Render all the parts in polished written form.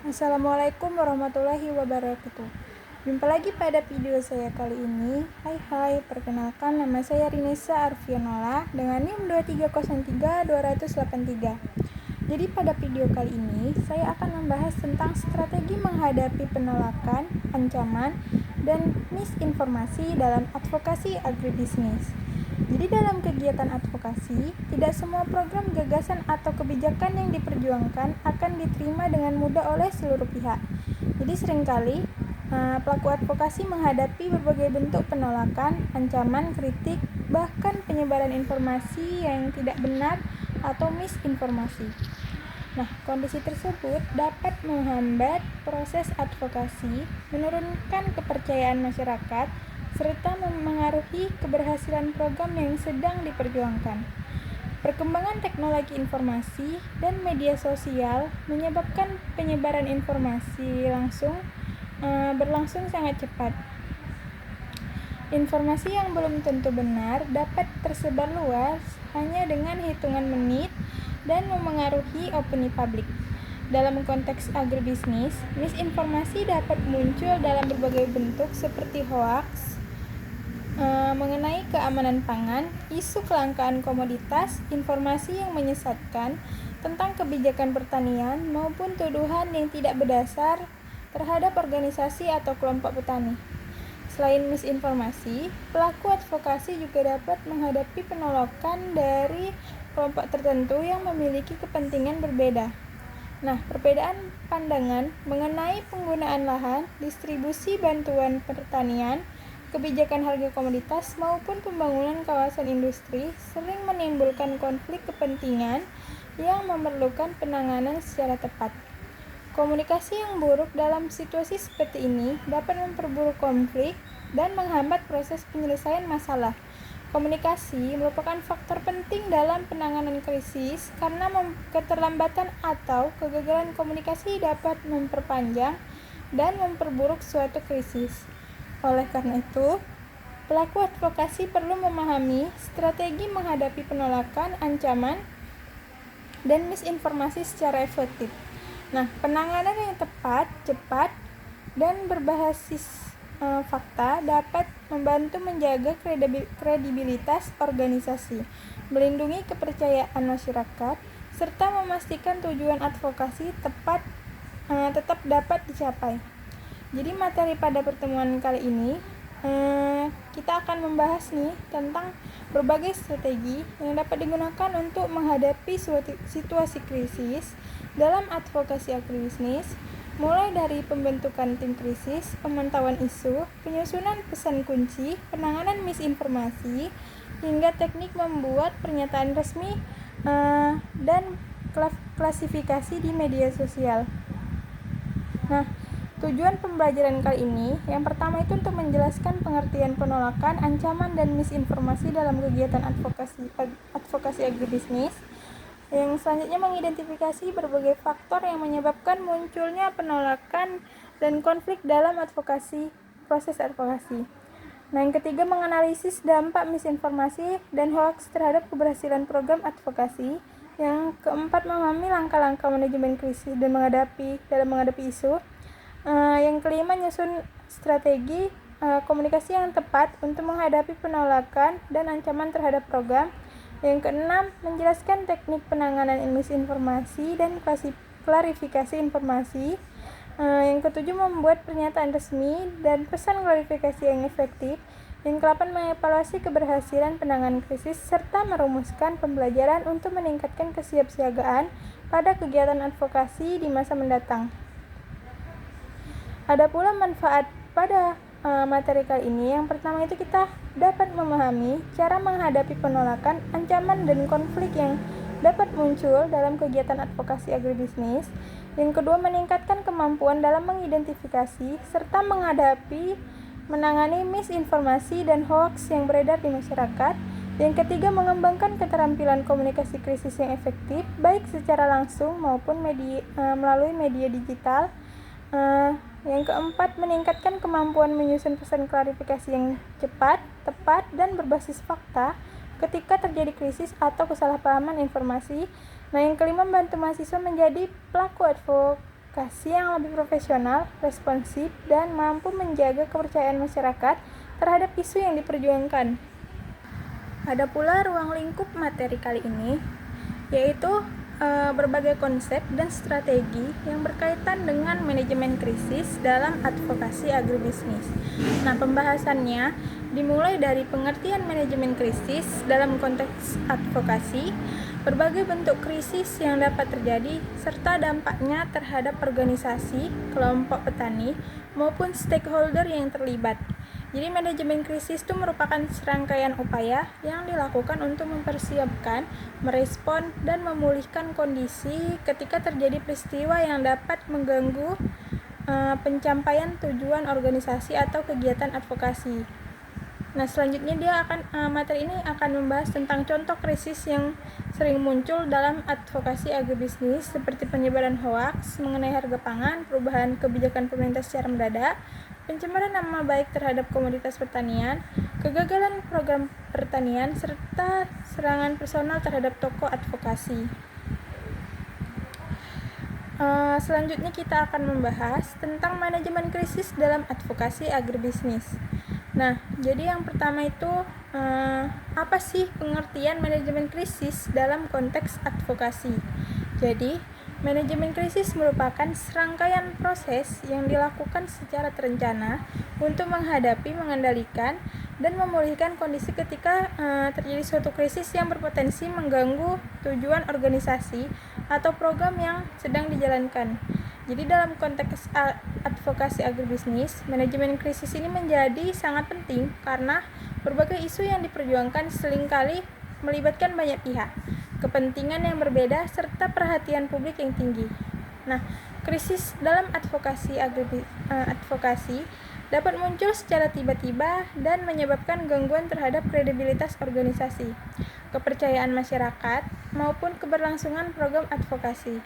Assalamualaikum warahmatullahi wabarakatuh. Jumpa lagi pada video saya kali ini. Hai, perkenalkan nama saya Rinesa Arfianola dengan NIM 2303283. Jadi pada video kali ini saya akan membahas tentang strategi menghadapi penolakan, ancaman, dan misinformasi dalam advokasi agribisnis. Jadi dalam kegiatan advokasi, tidak semua program, gagasan, atau kebijakan yang diperjuangkan akan diterima dengan mudah oleh seluruh pihak. Jadi seringkali pelaku advokasi menghadapi berbagai bentuk penolakan, ancaman, kritik, bahkan penyebaran informasi yang tidak benar atau misinformasi. Nah, kondisi tersebut dapat menghambat proses advokasi, menurunkan kepercayaan masyarakat, serta memengaruhi keberhasilan program yang sedang diperjuangkan. Perkembangan teknologi informasi dan media sosial menyebabkan penyebaran informasi berlangsung sangat cepat. Informasi yang belum tentu benar dapat tersebar luas hanya dengan hitungan menit dan memengaruhi opini publik. Dalam konteks agribisnis, misinformasi dapat muncul dalam berbagai bentuk seperti hoaks, mengenai keamanan pangan, isu kelangkaan komoditas, informasi yang menyesatkan tentang kebijakan pertanian, maupun tuduhan yang tidak berdasar terhadap organisasi atau kelompok petani. Selain misinformasi, pelaku advokasi juga dapat menghadapi penolakan dari kelompok tertentu yang memiliki kepentingan berbeda. Nah, perbedaan pandangan mengenai penggunaan lahan, distribusi bantuan pertanian, kebijakan harga komoditas, maupun pembangunan kawasan industri sering menimbulkan konflik kepentingan yang memerlukan penanganan secara tepat. Komunikasi yang buruk dalam situasi seperti ini dapat memperburuk konflik dan menghambat proses penyelesaian masalah. Komunikasi merupakan faktor penting dalam penanganan krisis karena keterlambatan atau kegagalan komunikasi dapat memperpanjang dan memperburuk suatu krisis. Oleh karena itu, pelaku advokasi perlu memahami strategi menghadapi penolakan, ancaman, dan misinformasi secara efektif. Nah, penanganan yang tepat, cepat, dan berbasis fakta dapat membantu menjaga kredibilitas organisasi, melindungi kepercayaan masyarakat, serta memastikan tujuan advokasi tetap dapat dicapai. Jadi materi pada pertemuan kali ini kita akan membahas nih tentang berbagai strategi yang dapat digunakan untuk menghadapi situasi krisis dalam advokasi agribisnis, mulai dari pembentukan tim krisis, pemantauan isu, penyusunan pesan kunci, penanganan misinformasi, hingga teknik membuat pernyataan resmi dan klasifikasi di media sosial. Nah, tujuan pembelajaran kali ini yang pertama itu untuk menjelaskan pengertian penolakan, ancaman, dan misinformasi dalam kegiatan advokasi agribisnis. Yang selanjutnya mengidentifikasi berbagai faktor yang menyebabkan munculnya penolakan dan konflik dalam proses advokasi. Nah, yang ketiga menganalisis dampak misinformasi dan hoaks terhadap keberhasilan program advokasi. Yang keempat memahami langkah-langkah manajemen krisis dan menghadapi isu. Yang kelima nyusun strategi komunikasi yang tepat untuk menghadapi penolakan dan ancaman terhadap program. Yang keenam menjelaskan teknik penanganan misinformasi dan klarifikasi informasi. Yang ketujuh membuat pernyataan resmi dan pesan klarifikasi yang efektif. Yang kedelapan mengevaluasi keberhasilan penanganan krisis serta merumuskan pembelajaran untuk meningkatkan kesiapsiagaan pada kegiatan advokasi di masa mendatang. Ada pula manfaat pada materi kali ini. Yang pertama itu kita dapat memahami cara menghadapi penolakan, ancaman, dan konflik yang dapat muncul dalam kegiatan advokasi agribisnis. Yang kedua meningkatkan kemampuan dalam mengidentifikasi serta menangani misinformasi dan hoaks yang beredar di masyarakat. Yang ketiga mengembangkan keterampilan komunikasi krisis yang efektif baik secara langsung maupun melalui media digital. Yang keempat, meningkatkan kemampuan menyusun pesan klarifikasi yang cepat, tepat, dan berbasis fakta ketika terjadi krisis atau kesalahpahaman informasi. Nah, yang kelima, membantu mahasiswa menjadi pelaku advokasi advokasi yang lebih profesional, responsif, dan mampu menjaga kepercayaan masyarakat terhadap isu yang diperjuangkan. Ada pula ruang lingkup materi kali ini, yaitu berbagai konsep dan strategi yang berkaitan dengan manajemen krisis dalam advokasi agribisnis. Nah, pembahasannya dimulai dari pengertian manajemen krisis dalam konteks advokasi, berbagai bentuk krisis yang dapat terjadi, serta dampaknya terhadap organisasi, kelompok petani, maupun stakeholder yang terlibat. Jadi manajemen krisis itu merupakan serangkaian upaya yang dilakukan untuk mempersiapkan, merespon, dan memulihkan kondisi ketika terjadi peristiwa yang dapat mengganggu pencapaian tujuan organisasi atau kegiatan advokasi. Nah, selanjutnya materi ini akan membahas tentang contoh krisis yang sering muncul dalam advokasi agribisnis seperti penyebaran hoaks mengenai harga pangan, perubahan kebijakan pemerintah secara mendadak, pencemaran nama baik terhadap komoditas pertanian, kegagalan program pertanian, serta serangan personal terhadap tokoh advokasi. Selanjutnya kita akan membahas tentang manajemen krisis dalam advokasi agribisnis. Nah, jadi yang pertama itu apa sih pengertian manajemen krisis dalam konteks advokasi? Jadi, manajemen krisis merupakan serangkaian proses yang dilakukan secara terencana untuk menghadapi, mengendalikan, dan memulihkan kondisi ketika terjadi suatu krisis yang berpotensi mengganggu tujuan organisasi atau program yang sedang dijalankan. Jadi dalam konteks advokasi agribisnis, manajemen krisis ini menjadi sangat penting karena berbagai isu yang diperjuangkan seringkali melibatkan banyak pihak, kepentingan yang berbeda, serta perhatian publik yang tinggi. Nah, krisis dalam advokasi dapat muncul secara tiba-tiba dan menyebabkan gangguan terhadap kredibilitas organisasi, kepercayaan masyarakat, maupun keberlangsungan program advokasi.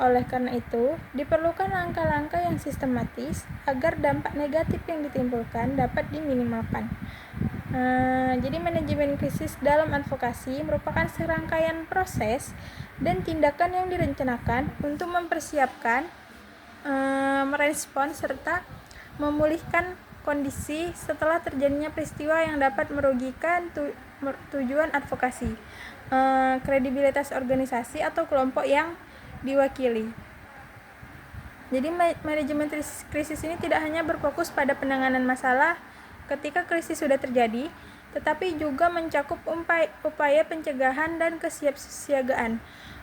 Oleh karena itu, diperlukan langkah-langkah yang sistematis agar dampak negatif yang ditimbulkan dapat diminimalkan. Jadi manajemen krisis dalam advokasi merupakan serangkaian proses dan tindakan yang direncanakan untuk mempersiapkan, merespon, serta memulihkan kondisi setelah terjadinya peristiwa yang dapat merugikan tujuan advokasi, kredibilitas organisasi atau kelompok yang diwakili. Jadi manajemen krisis ini tidak hanya berfokus pada penanganan masalah ketika krisis sudah terjadi, tetapi juga mencakup upaya pencegahan dan kesiapsiagaan.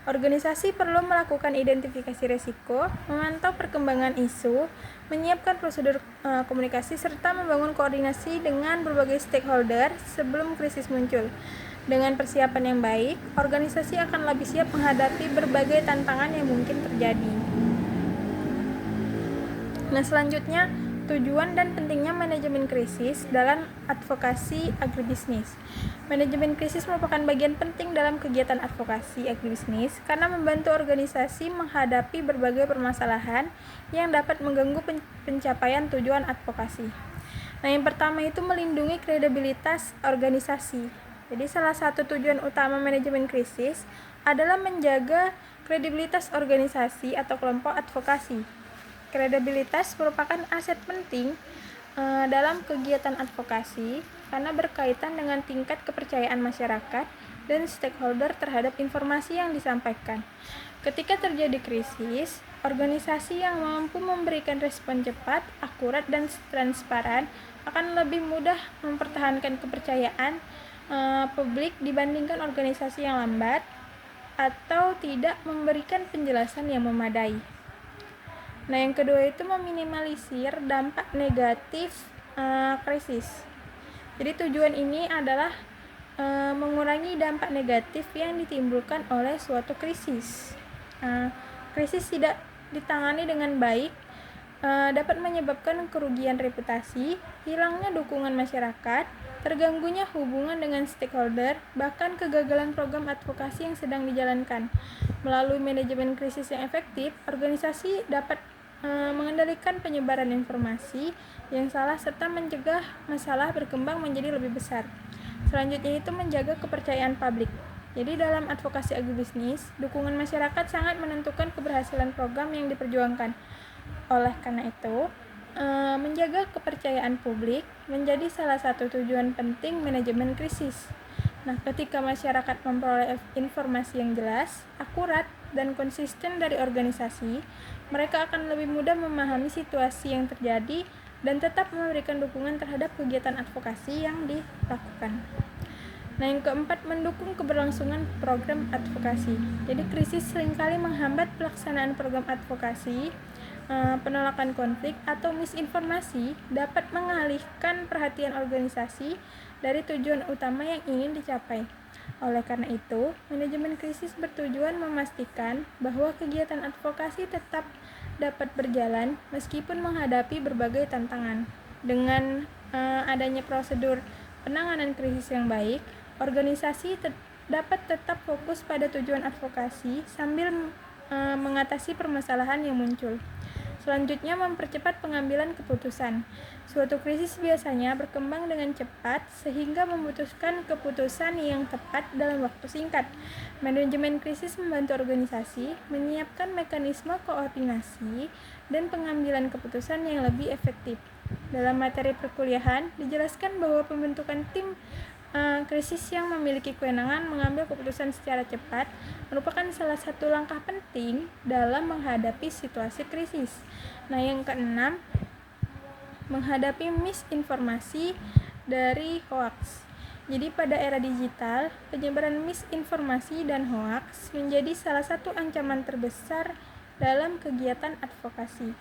Organisasi perlu melakukan identifikasi risiko, memantau perkembangan isu, menyiapkan prosedur komunikasi, serta membangun koordinasi dengan berbagai stakeholder sebelum krisis muncul. Dengan persiapan yang baik, organisasi akan lebih siap menghadapi berbagai tantangan yang mungkin terjadi. Nah, selanjutnya, tujuan dan pentingnya manajemen krisis dalam advokasi agribisnis. Manajemen krisis merupakan bagian penting dalam kegiatan advokasi agribisnis karena membantu organisasi menghadapi berbagai permasalahan yang dapat mengganggu pencapaian tujuan advokasi. Nah, yang pertama itu melindungi kredibilitas organisasi. Jadi salah satu tujuan utama manajemen krisis adalah menjaga kredibilitas organisasi atau kelompok advokasi. Kredibilitas merupakan aset penting dalam kegiatan advokasi karena berkaitan dengan tingkat kepercayaan masyarakat dan stakeholder terhadap informasi yang disampaikan. Ketika terjadi krisis, organisasi yang mampu memberikan respon cepat, akurat, dan transparan akan lebih mudah mempertahankan kepercayaan publik dibandingkan organisasi yang lambat atau tidak memberikan penjelasan yang memadai. Nah, yang kedua itu meminimalisir dampak negatif krisis. Jadi tujuan ini adalah mengurangi dampak negatif yang ditimbulkan oleh suatu krisis. Krisis tidak ditangani dengan baik dapat menyebabkan kerugian reputasi, hilangnya dukungan masyarakat, terganggunya hubungan dengan stakeholder, bahkan kegagalan program advokasi yang sedang dijalankan. Melalui manajemen krisis yang efektif, organisasi dapat mengendalikan penyebaran informasi yang salah serta mencegah masalah berkembang menjadi lebih besar. Selanjutnya itu menjaga kepercayaan publik. Jadi dalam advokasi agribisnis, dukungan masyarakat sangat menentukan keberhasilan program yang diperjuangkan. Oleh karena itu, menjaga kepercayaan publik menjadi salah satu tujuan penting manajemen krisis. Nah, ketika masyarakat memperoleh informasi yang jelas, akurat, dan konsisten dari organisasi, mereka akan lebih mudah memahami situasi yang terjadi dan tetap memberikan dukungan terhadap kegiatan advokasi yang dilakukan. Nah, yang keempat, mendukung keberlangsungan program advokasi. Jadi, krisis seringkali menghambat pelaksanaan program advokasi. Penolakan konflik atau misinformasi dapat mengalihkan perhatian organisasi dari tujuan utama yang ingin dicapai. Oleh karena itu, manajemen krisis bertujuan memastikan bahwa kegiatan advokasi tetap dapat berjalan meskipun menghadapi berbagai tantangan. Dengan adanya prosedur penanganan krisis yang baik, organisasi dapat tetap fokus pada tujuan advokasi sambil mengatasi permasalahan yang muncul. Selanjutnya, mempercepat pengambilan keputusan. Suatu krisis biasanya berkembang dengan cepat sehingga membutuhkan keputusan yang tepat dalam waktu singkat. Manajemen krisis membantu organisasi menyiapkan mekanisme koordinasi dan pengambilan keputusan yang lebih efektif. Dalam materi perkuliahan, dijelaskan bahwa pembentukan tim krisis yang memiliki kewenangan mengambil keputusan secara cepat merupakan salah satu langkah penting dalam menghadapi situasi krisis. Nah, yang keenam, menghadapi misinformasi dari hoaks. Jadi pada era digital, penyebaran misinformasi dan hoaks menjadi salah satu ancaman terbesar dalam kegiatan advokasi.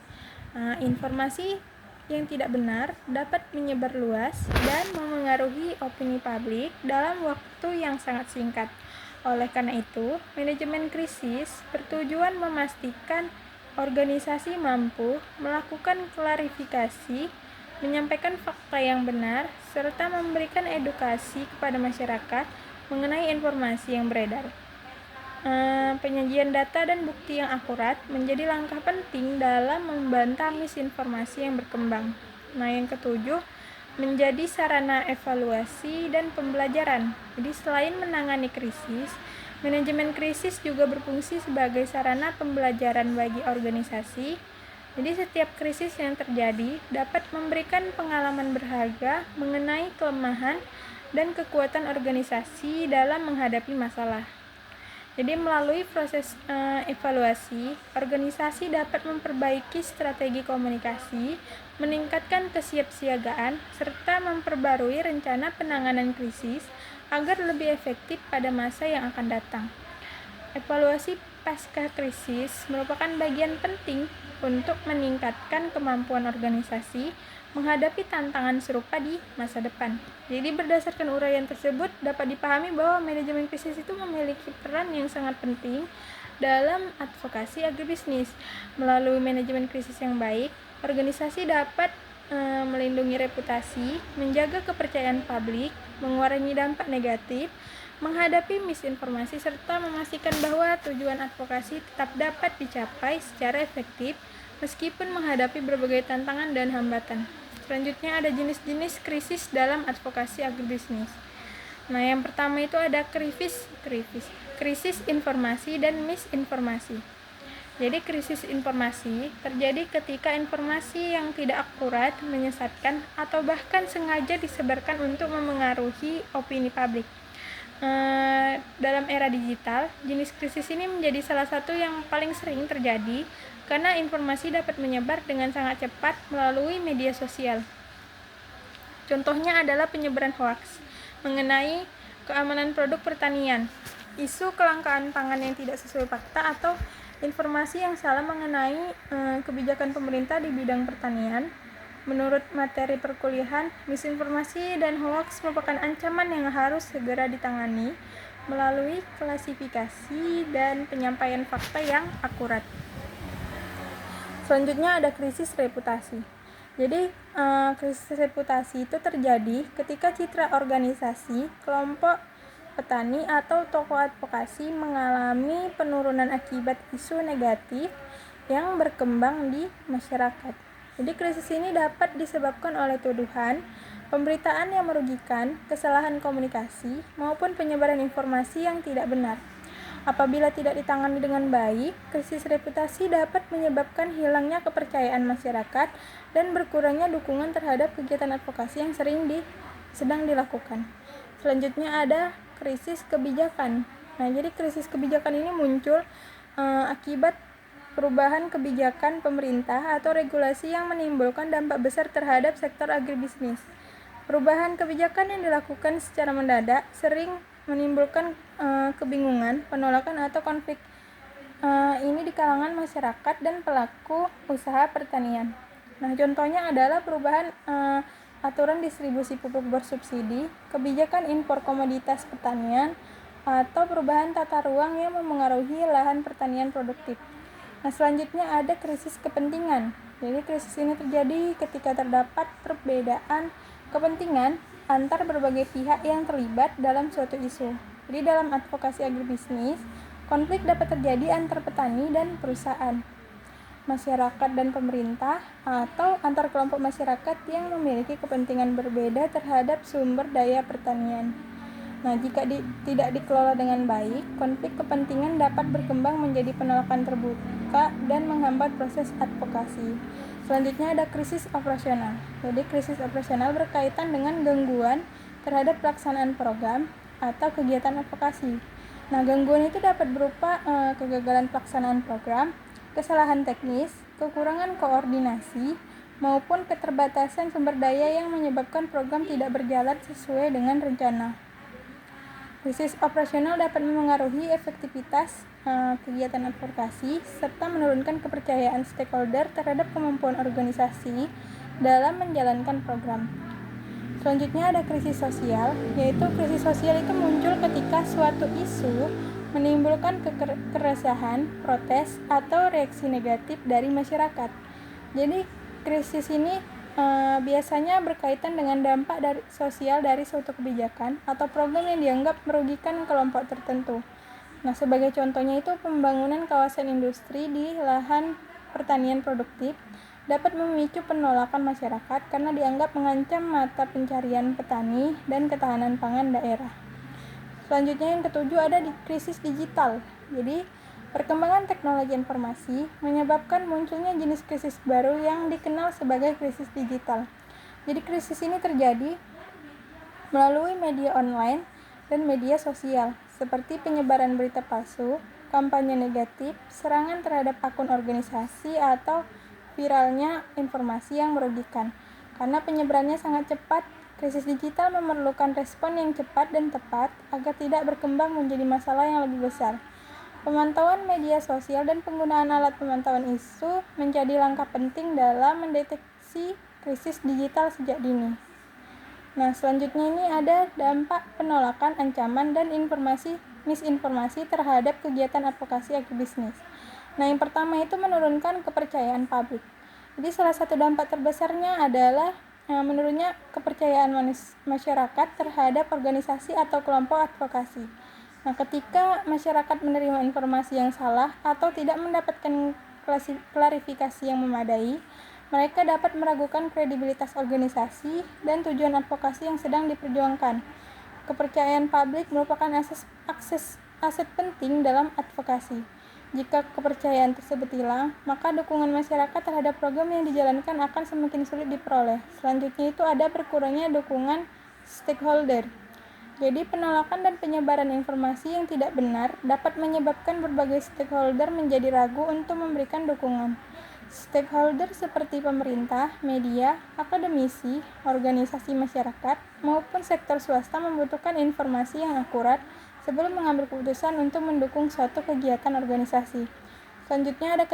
Informasi yang tidak benar dapat menyebar luas dan memengaruhi opini publik dalam waktu yang sangat singkat. Oleh karena itu, manajemen krisis bertujuan memastikan organisasi mampu melakukan klarifikasi, menyampaikan fakta yang benar, serta memberikan edukasi kepada masyarakat mengenai informasi yang beredar. Penyajian data dan bukti yang akurat menjadi langkah penting dalam membantah misinformasi yang berkembang. Nah, yang ketujuh, menjadi sarana evaluasi dan pembelajaran. Jadi selain menangani krisis, manajemen krisis juga berfungsi sebagai sarana pembelajaran bagi organisasi. Jadi setiap krisis yang terjadi dapat memberikan pengalaman berharga mengenai kelemahan dan kekuatan organisasi dalam menghadapi masalah. Jadi melalui proses evaluasi, organisasi dapat memperbaiki strategi komunikasi, meningkatkan kesiapsiagaan, serta memperbarui rencana penanganan krisis agar lebih efektif pada masa yang akan datang. Evaluasi pasca krisis merupakan bagian penting untuk meningkatkan kemampuan organisasi menghadapi tantangan serupa di masa depan. Jadi berdasarkan uraian tersebut dapat dipahami bahwa manajemen krisis itu memiliki peran yang sangat penting dalam advokasi agribisnis. Melalui manajemen krisis yang baik, organisasi dapat melindungi reputasi, menjaga kepercayaan publik, mengurangi dampak negatif, menghadapi misinformasi, serta memastikan bahwa tujuan advokasi tetap dapat dicapai secara efektif meskipun menghadapi berbagai tantangan dan hambatan. Selanjutnya ada jenis-jenis krisis dalam advokasi agribisnis. Nah, yang pertama itu ada krisis informasi dan misinformasi. Jadi krisis informasi terjadi ketika informasi yang tidak akurat, menyesatkan, atau bahkan sengaja disebarkan untuk memengaruhi opini publik. Dalam era digital, jenis krisis ini menjadi salah satu yang paling sering terjadi karena informasi dapat menyebar dengan sangat cepat melalui media sosial. Contohnya adalah penyebaran hoaks mengenai keamanan produk pertanian, isu kelangkaan pangan yang tidak sesuai fakta, atau informasi yang salah mengenai kebijakan pemerintah di bidang pertanian. Menurut materi perkuliahan, misinformasi dan hoaks merupakan ancaman yang harus segera ditangani melalui klasifikasi dan penyampaian fakta yang akurat. Selanjutnya ada krisis reputasi. Jadi krisis reputasi itu terjadi ketika citra organisasi, kelompok petani, atau tokoh advokasi mengalami penurunan akibat isu negatif yang berkembang di masyarakat. Jadi krisis ini dapat disebabkan oleh tuduhan, pemberitaan yang merugikan, kesalahan komunikasi, maupun penyebaran informasi yang tidak benar. Apabila tidak ditangani dengan baik, krisis reputasi dapat menyebabkan hilangnya kepercayaan masyarakat dan berkurangnya dukungan terhadap kegiatan advokasi yang sedang dilakukan. Selanjutnya ada krisis kebijakan. Nah, jadi krisis kebijakan ini muncul akibat perubahan kebijakan pemerintah atau regulasi yang menimbulkan dampak besar terhadap sektor agribisnis. Perubahan kebijakan yang dilakukan secara mendadak sering menimbulkan kebingungan, penolakan atau konflik ini di kalangan masyarakat dan pelaku usaha pertanian. Nah, contohnya adalah perubahan aturan distribusi pupuk bersubsidi, kebijakan impor komoditas pertanian, atau perubahan tata ruang yang memengaruhi lahan pertanian produktif. Nah, selanjutnya ada krisis kepentingan. Jadi krisis ini terjadi ketika terdapat perbedaan kepentingan antar berbagai pihak yang terlibat dalam suatu isu. Jadi dalam advokasi agribisnis, konflik dapat terjadi antar petani dan perusahaan, masyarakat dan pemerintah, atau antar kelompok masyarakat yang memiliki kepentingan berbeda terhadap sumber daya pertanian. Nah, jika tidak dikelola dengan baik, konflik kepentingan dapat berkembang menjadi penolakan terbuka dan menghambat proses advokasi. Selanjutnya ada krisis operasional. Jadi krisis operasional berkaitan dengan gangguan terhadap pelaksanaan program atau kegiatan advokasi. Nah, gangguan itu dapat berupa kegagalan pelaksanaan program, kesalahan teknis, kekurangan koordinasi, maupun keterbatasan sumber daya yang menyebabkan program tidak berjalan sesuai dengan rencana. Krisis operasional dapat memengaruhi efektivitas kegiatan advokasi serta menurunkan kepercayaan stakeholder terhadap kemampuan organisasi dalam menjalankan program. Selanjutnya ada krisis sosial, yaitu krisis sosial itu muncul ketika suatu isu menimbulkan keresahan, protes, atau reaksi negatif dari masyarakat. Jadi krisis ini biasanya berkaitan dengan dampak sosial dari suatu kebijakan atau program yang dianggap merugikan kelompok tertentu. Nah, sebagai contohnya itu pembangunan kawasan industri di lahan pertanian produktif dapat memicu penolakan masyarakat karena dianggap mengancam mata pencarian petani dan ketahanan pangan daerah. Selanjutnya yang ketujuh ada di krisis digital. Jadi perkembangan teknologi informasi menyebabkan munculnya jenis krisis baru yang dikenal sebagai krisis digital. Jadi krisis ini terjadi melalui media online dan media sosial, seperti penyebaran berita palsu, kampanye negatif, serangan terhadap akun organisasi, atau viralnya informasi yang merugikan. Karena penyebarannya sangat cepat, krisis digital memerlukan respon yang cepat dan tepat agar tidak berkembang menjadi masalah yang lebih besar. Pemantauan media sosial dan penggunaan alat pemantauan isu menjadi langkah penting dalam mendeteksi krisis digital sejak dini. Nah, selanjutnya ini ada dampak penolakan, ancaman, dan misinformasi terhadap kegiatan advokasi agribisnis. Nah, yang pertama itu menurunkan kepercayaan publik. Jadi salah satu dampak terbesarnya adalah menurunnya kepercayaan masyarakat terhadap organisasi atau kelompok advokasi. Nah, ketika masyarakat menerima informasi yang salah atau tidak mendapatkan klarifikasi yang memadai, mereka dapat meragukan kredibilitas organisasi dan tujuan advokasi yang sedang diperjuangkan. Kepercayaan publik merupakan aset penting dalam advokasi. Jika kepercayaan tersebut hilang, maka dukungan masyarakat terhadap program yang dijalankan akan semakin sulit diperoleh. Selanjutnya itu ada berkurangnya dukungan stakeholder. Jadi penolakan dan penyebaran informasi yang tidak benar dapat menyebabkan berbagai stakeholder menjadi ragu untuk memberikan dukungan. Stakeholder seperti pemerintah, media, akademisi, organisasi masyarakat, maupun sektor swasta membutuhkan informasi yang akurat sebelum mengambil keputusan untuk mendukung suatu kegiatan organisasi. Selanjutnya ada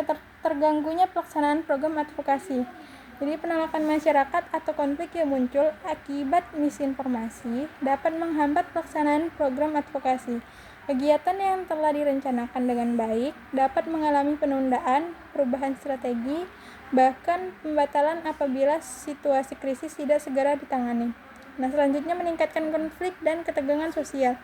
terganggunya pelaksanaan program advokasi. Jadi penolakan masyarakat atau konflik yang muncul akibat misinformasi dapat menghambat pelaksanaan program advokasi. Kegiatan yang telah direncanakan dengan baik dapat mengalami penundaan, perubahan strategi, bahkan pembatalan apabila situasi krisis tidak segera ditangani. Nah, selanjutnya meningkatkan konflik dan ketegangan sosial.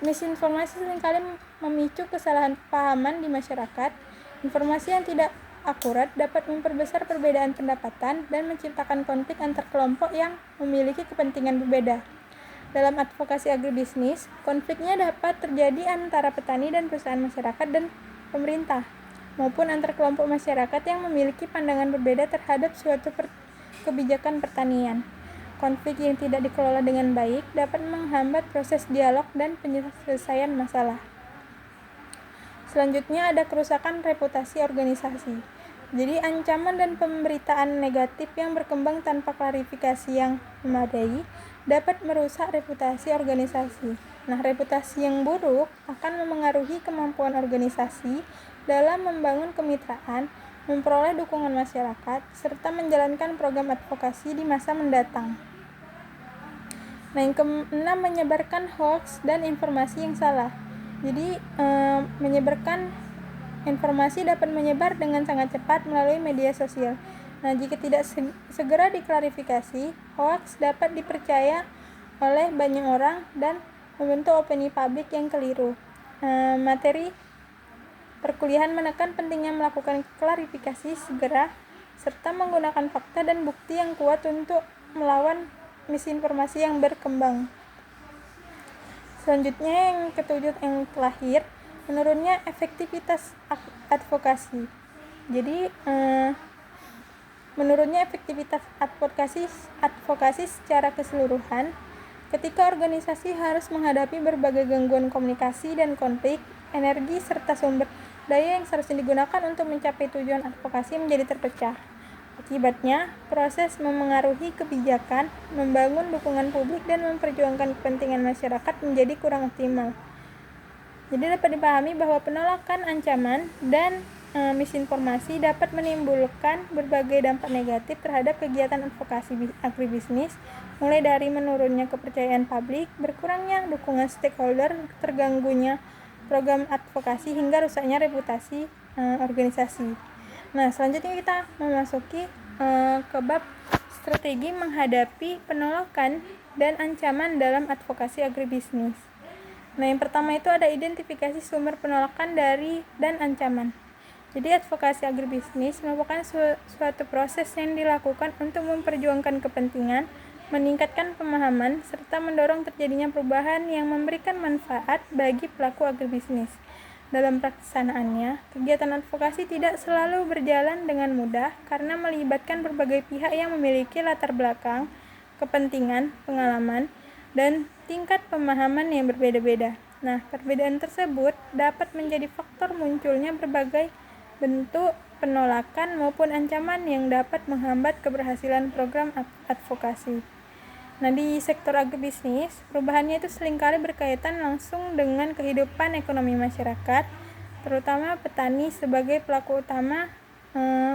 Misinformasi seringkali memicu kesalahan pahaman di masyarakat. Informasi yang tidak akurat dapat memperbesar perbedaan pendapatan dan menciptakan konflik antar kelompok yang memiliki kepentingan berbeda. Dalam advokasi agribisnis, konfliknya dapat terjadi antara petani dan perusahaan masyarakat dan pemerintah, maupun antar kelompok masyarakat yang memiliki pandangan berbeda terhadap suatu kebijakan pertanian. Konflik yang tidak dikelola dengan baik dapat menghambat proses dialog dan penyelesaian masalah. Selanjutnya ada kerusakan reputasi organisasi. Jadi ancaman dan pemberitaan negatif yang berkembang tanpa klarifikasi yang memadai dapat merusak reputasi organisasi. Nah, reputasi yang buruk akan memengaruhi kemampuan organisasi dalam membangun kemitraan, memperoleh dukungan masyarakat, serta menjalankan program advokasi di masa mendatang. Nah, yang keenam, menyebarkan hoax dan informasi yang salah. Jadi, menyebarkan informasi dapat menyebar dengan sangat cepat melalui media sosial. Nah, jika tidak segera diklarifikasi, hoax dapat dipercaya oleh banyak orang dan membentuk opini publik yang keliru. Materi perkuliahan menekan pentingnya melakukan klarifikasi segera serta menggunakan fakta dan bukti yang kuat untuk melawan misinformasi yang berkembang. Selanjutnya yang ketujuh, yang terakhir, menurunnya efektivitas advokasi. Jadi menurunnya efektivitas advokasi secara keseluruhan ketika organisasi harus menghadapi berbagai gangguan komunikasi dan konflik, energi serta sumber daya yang seharusnya digunakan untuk mencapai tujuan advokasi menjadi terpecah. Akibatnya, proses memengaruhi kebijakan, membangun dukungan publik, dan memperjuangkan kepentingan masyarakat menjadi kurang optimal. Jadi dapat dipahami bahwa penolakan, ancaman, dan misinformasi dapat menimbulkan berbagai dampak negatif terhadap kegiatan advokasi agribisnis, mulai dari menurunnya kepercayaan publik, berkurangnya dukungan stakeholder, terganggunya program advokasi, hingga rusaknya reputasi organisasi. Nah, selanjutnya kita memasuki ke bab strategi menghadapi penolakan dan ancaman dalam advokasi agribisnis. Nah, yang pertama itu ada identifikasi sumber penolakan dan ancaman. Jadi advokasi agribisnis merupakan suatu proses yang dilakukan untuk memperjuangkan kepentingan, meningkatkan pemahaman, serta mendorong terjadinya perubahan yang memberikan manfaat bagi pelaku agribisnis. Dalam pelaksanaannya, kegiatan advokasi tidak selalu berjalan dengan mudah karena melibatkan berbagai pihak yang memiliki latar belakang, kepentingan, pengalaman, dan tingkat pemahaman yang berbeda-beda. Nah, perbedaan tersebut dapat menjadi faktor munculnya berbagai bentuk penolakan maupun ancaman yang dapat menghambat keberhasilan program advokasi. Nah, di sektor agribisnis, perubahannya itu seringkali berkaitan langsung dengan kehidupan ekonomi masyarakat, terutama petani sebagai pelaku utama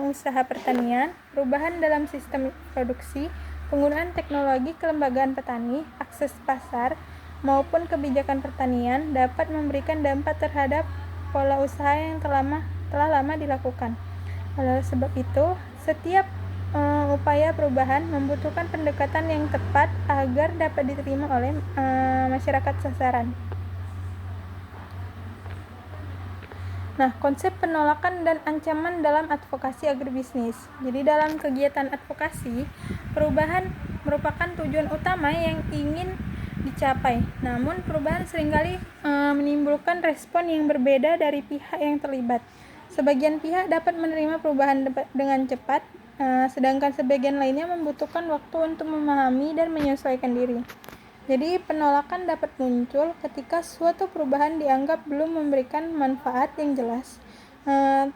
usaha pertanian, perubahan dalam sistem produksi, penggunaan teknologi kelembagaan petani, akses pasar, maupun kebijakan pertanian dapat memberikan dampak terhadap pola usaha yang telah lama dilakukan. Oleh sebab itu, setiap upaya perubahan membutuhkan pendekatan yang tepat agar dapat diterima oleh masyarakat sasaran. Nah, konsep penolakan dan ancaman dalam advokasi agribisnis. Jadi dalam kegiatan advokasi, perubahan merupakan tujuan utama yang ingin dicapai. Namun, perubahan seringkali menimbulkan respon yang berbeda dari pihak yang terlibat. Sebagian pihak dapat menerima perubahan dengan cepat, sedangkan sebagian lainnya membutuhkan waktu untuk memahami dan menyesuaikan diri. Jadi penolakan dapat muncul ketika suatu perubahan dianggap belum memberikan manfaat yang jelas,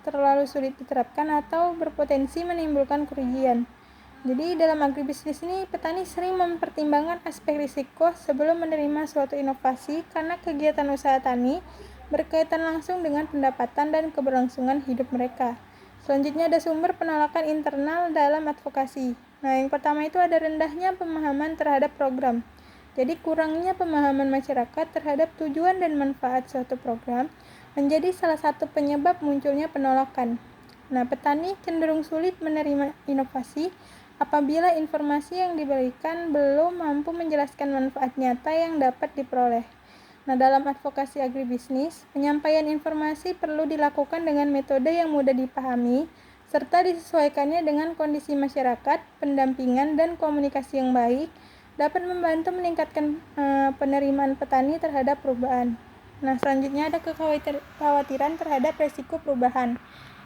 terlalu sulit diterapkan, atau berpotensi menimbulkan kerugian. Jadi dalam agribisnis ini, petani sering mempertimbangkan aspek risiko sebelum menerima suatu inovasi karena kegiatan usaha tani berkaitan langsung dengan pendapatan dan keberlangsungan hidup mereka. Selanjutnya ada sumber penolakan internal dalam advokasi. Nah, yang pertama itu ada rendahnya pemahaman terhadap program. Jadi kurangnya pemahaman masyarakat terhadap tujuan dan manfaat suatu program menjadi salah satu penyebab munculnya penolakan. Nah, petani cenderung sulit menerima inovasi apabila informasi yang diberikan belum mampu menjelaskan manfaat nyata yang dapat diperoleh. Nah, dalam advokasi agribisnis, penyampaian informasi perlu dilakukan dengan metode yang mudah dipahami, serta disesuaikannya dengan kondisi masyarakat, pendampingan dan komunikasi yang baik dapat membantu meningkatkan penerimaan petani terhadap perubahan. Nah, selanjutnya ada kekhawatiran terhadap resiko perubahan.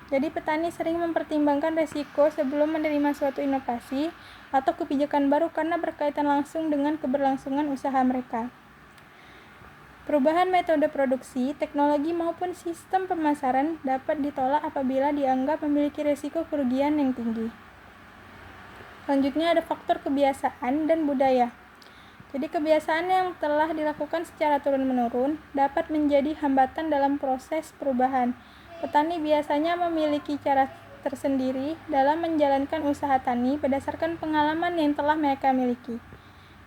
Jadi petani sering mempertimbangkan resiko sebelum menerima suatu inovasi atau kebijakan baru karena berkaitan langsung dengan keberlangsungan usaha mereka. Perubahan metode produksi, teknologi maupun sistem pemasaran dapat ditolak apabila dianggap memiliki risiko kerugian yang tinggi. Selanjutnya ada faktor kebiasaan dan budaya. Jadi kebiasaan yang telah dilakukan secara turun-menurun dapat menjadi hambatan dalam proses perubahan. Petani biasanya memiliki cara tersendiri dalam menjalankan usaha tani berdasarkan pengalaman yang telah mereka miliki.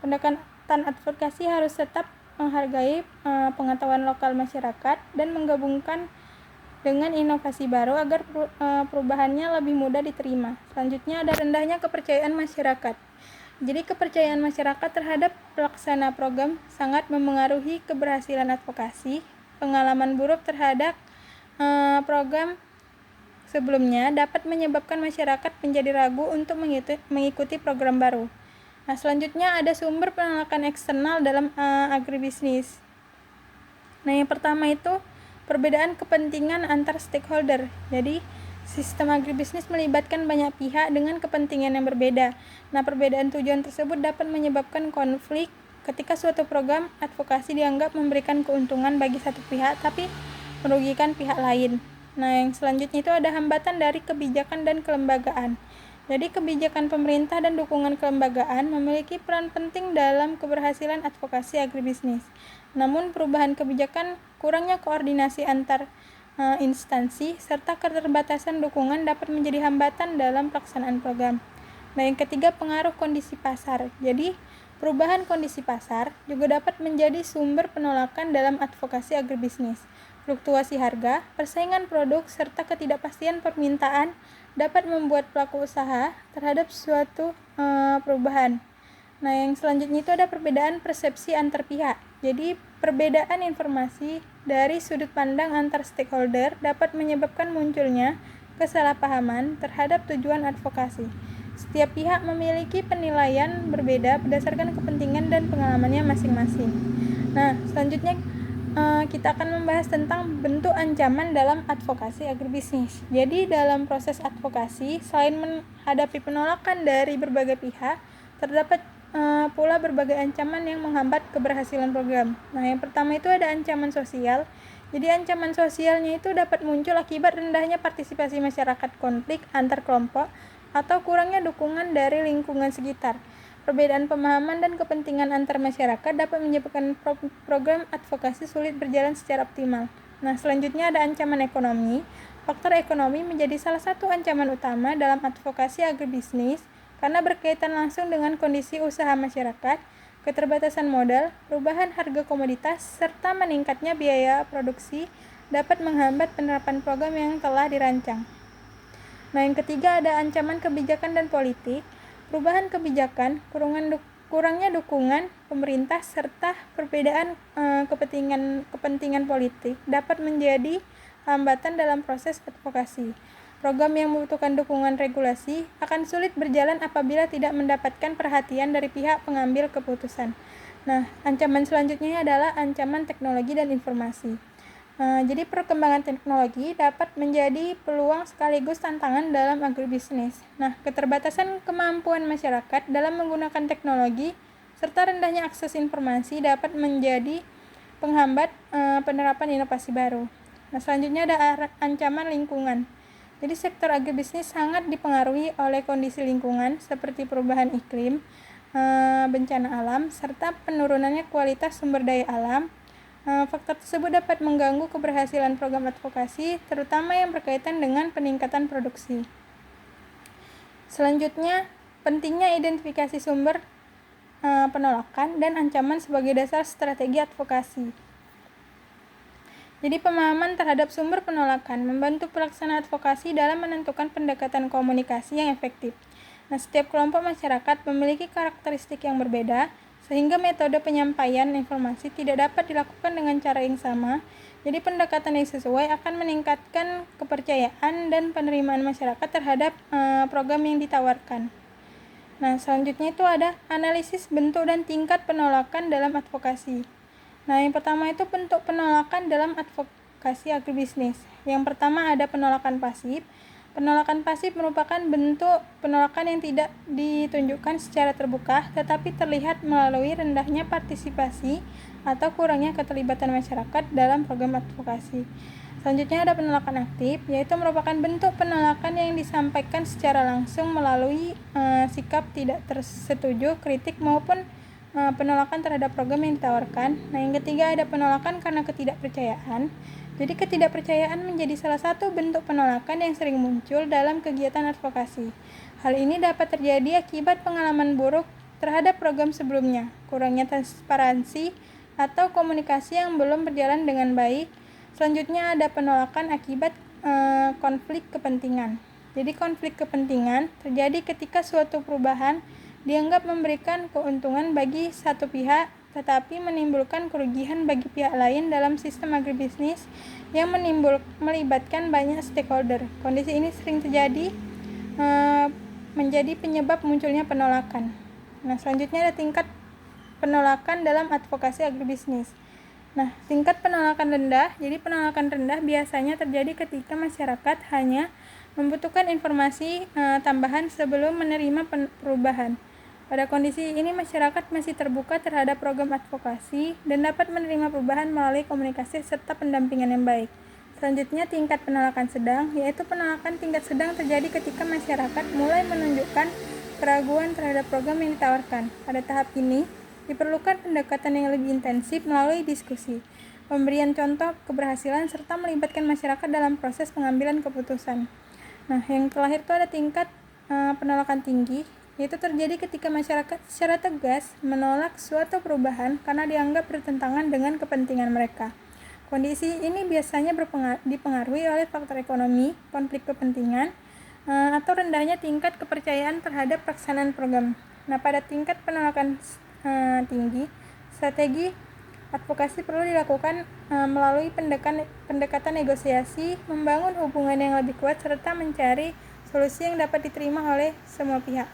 Pendekatan advokasi harus tetap menghargai pengetahuan lokal masyarakat dan menggabungkan dengan inovasi baru agar perubahannya lebih mudah diterima. Selanjutnya ada rendahnya kepercayaan masyarakat. Jadi kepercayaan masyarakat terhadap pelaksana program sangat memengaruhi keberhasilan advokasi. Pengalaman buruk terhadap program sebelumnya dapat menyebabkan masyarakat menjadi ragu untuk mengikuti program baru. Nah, selanjutnya ada sumber penolakan eksternal dalam agribisnis. Nah, yang pertama itu perbedaan kepentingan antar stakeholder. Jadi, sistem agribisnis melibatkan banyak pihak dengan kepentingan yang berbeda. Nah, perbedaan tujuan tersebut dapat menyebabkan konflik ketika suatu program advokasi dianggap memberikan keuntungan bagi satu pihak tapi merugikan pihak lain. Nah, yang selanjutnya itu ada hambatan dari kebijakan dan kelembagaan. Jadi kebijakan pemerintah dan dukungan kelembagaan memiliki peran penting dalam keberhasilan advokasi agribisnis. Namun perubahan kebijakan, kurangnya koordinasi antar instansi, serta keterbatasan dukungan dapat menjadi hambatan dalam pelaksanaan program. Nah, yang ketiga pengaruh kondisi pasar. Jadi perubahan kondisi pasar juga dapat menjadi sumber penolakan dalam advokasi agribisnis. Fluktuasi harga, persaingan produk, serta ketidakpastian permintaan dapat membuat pelaku usaha terhadap suatu perubahan. Nah, yang selanjutnya itu ada perbedaan persepsi antar pihak. Jadi, perbedaan informasi dari sudut pandang antar stakeholder dapat menyebabkan munculnya kesalahpahaman terhadap tujuan advokasi. Setiap pihak memiliki penilaian berbeda berdasarkan kepentingan dan pengalamannya masing-masing. Nah, selanjutnya kita akan membahas tentang bentuk ancaman dalam advokasi agribisnis. Jadi dalam proses advokasi, selain menghadapi penolakan dari berbagai pihak, terdapat pula berbagai ancaman yang menghambat keberhasilan program. Nah, yang pertama itu ada ancaman sosial. Jadi ancaman sosialnya itu dapat muncul akibat rendahnya partisipasi masyarakat, konflik antar kelompok, atau kurangnya dukungan dari lingkungan sekitar. Perbedaan pemahaman dan kepentingan antar masyarakat dapat menyebabkan program advokasi sulit berjalan secara optimal. Nah, selanjutnya ada ancaman ekonomi. Faktor ekonomi menjadi salah satu ancaman utama dalam advokasi agribisnis karena berkaitan langsung dengan kondisi usaha masyarakat, keterbatasan modal, perubahan harga komoditas, serta meningkatnya biaya produksi dapat menghambat penerapan program yang telah dirancang. Nah, yang ketiga ada ancaman kebijakan dan politik. Perubahan kebijakan, kurangnya dukungan pemerintah, serta perbedaan kepentingan politik dapat menjadi hambatan dalam proses advokasi. Program yang membutuhkan dukungan regulasi akan sulit berjalan apabila tidak mendapatkan perhatian dari pihak pengambil keputusan. Nah, ancaman selanjutnya adalah ancaman teknologi dan informasi. Jadi perkembangan teknologi dapat menjadi peluang sekaligus tantangan dalam agribisnis. Nah, keterbatasan kemampuan masyarakat dalam menggunakan teknologi serta rendahnya akses informasi dapat menjadi penghambat penerapan inovasi baru. Nah, selanjutnya ada ancaman lingkungan. Jadi sektor agribisnis sangat dipengaruhi oleh kondisi lingkungan seperti perubahan iklim, bencana alam, serta penurunannya kualitas sumber daya alam. Faktor tersebut dapat mengganggu keberhasilan program advokasi, terutama yang berkaitan dengan peningkatan produksi. Selanjutnya, pentingnya identifikasi sumber penolakan dan ancaman sebagai dasar strategi advokasi. Jadi pemahaman terhadap sumber penolakan membantu pelaksana advokasi dalam menentukan pendekatan komunikasi yang efektif. Nah, setiap kelompok masyarakat memiliki karakteristik yang berbeda, sehingga metode penyampaian informasi tidak dapat dilakukan dengan cara yang sama. Jadi pendekatan yang sesuai akan meningkatkan kepercayaan dan penerimaan masyarakat terhadap program yang ditawarkan. Nah, selanjutnya itu ada analisis bentuk dan tingkat penolakan dalam advokasi. Nah, yang pertama itu bentuk penolakan dalam advokasi agribisnis. Yang pertama ada penolakan pasif. Penolakan pasif merupakan bentuk penolakan yang tidak ditunjukkan secara terbuka, tetapi terlihat melalui rendahnya partisipasi atau kurangnya keterlibatan masyarakat dalam program advokasi. Selanjutnya ada penolakan aktif, yaitu merupakan bentuk penolakan yang disampaikan secara langsung melalui sikap tidak tersetuju, kritik maupun penolakan terhadap program yang ditawarkan. Nah, yang ketiga ada penolakan karena ketidakpercayaan. Jadi ketidakpercayaan menjadi salah satu bentuk penolakan yang sering muncul dalam kegiatan advokasi. Hal ini dapat terjadi akibat pengalaman buruk terhadap program sebelumnya, kurangnya transparansi atau komunikasi yang belum berjalan dengan baik. Selanjutnya ada penolakan akibat konflik kepentingan. Jadi konflik kepentingan terjadi ketika suatu perubahan dianggap memberikan keuntungan bagi satu pihak tetapi menimbulkan kerugian bagi pihak lain dalam sistem agribisnis yang melibatkan banyak stakeholder. Kondisi ini sering terjadi menjadi penyebab munculnya penolakan. Nah, selanjutnya ada tingkat penolakan dalam advokasi agribisnis. Nah, tingkat penolakan rendah. Jadi penolakan rendah biasanya terjadi ketika masyarakat hanya membutuhkan informasi tambahan sebelum menerima perubahan. Pada kondisi ini masyarakat masih terbuka terhadap program advokasi dan dapat menerima perubahan melalui komunikasi serta pendampingan yang baik. Selanjutnya tingkat penolakan sedang, yaitu penolakan tingkat sedang terjadi ketika masyarakat mulai menunjukkan keraguan terhadap program yang ditawarkan. Pada tahap ini diperlukan pendekatan yang lebih intensif melalui diskusi, pemberian contoh keberhasilan, serta melibatkan masyarakat dalam proses pengambilan keputusan. Nah, yang terakhir itu ada tingkat penolakan tinggi, yaitu terjadi ketika masyarakat secara tegas menolak suatu perubahan karena dianggap bertentangan dengan kepentingan mereka. Kondisi ini biasanya dipengaruhi oleh faktor ekonomi, konflik kepentingan, atau rendahnya tingkat kepercayaan terhadap pelaksanaan program. Nah, pada tingkat penolakan tinggi, strategi advokasi perlu dilakukan melalui pendekatan negosiasi, membangun hubungan yang lebih kuat, serta mencari solusi yang dapat diterima oleh semua pihak.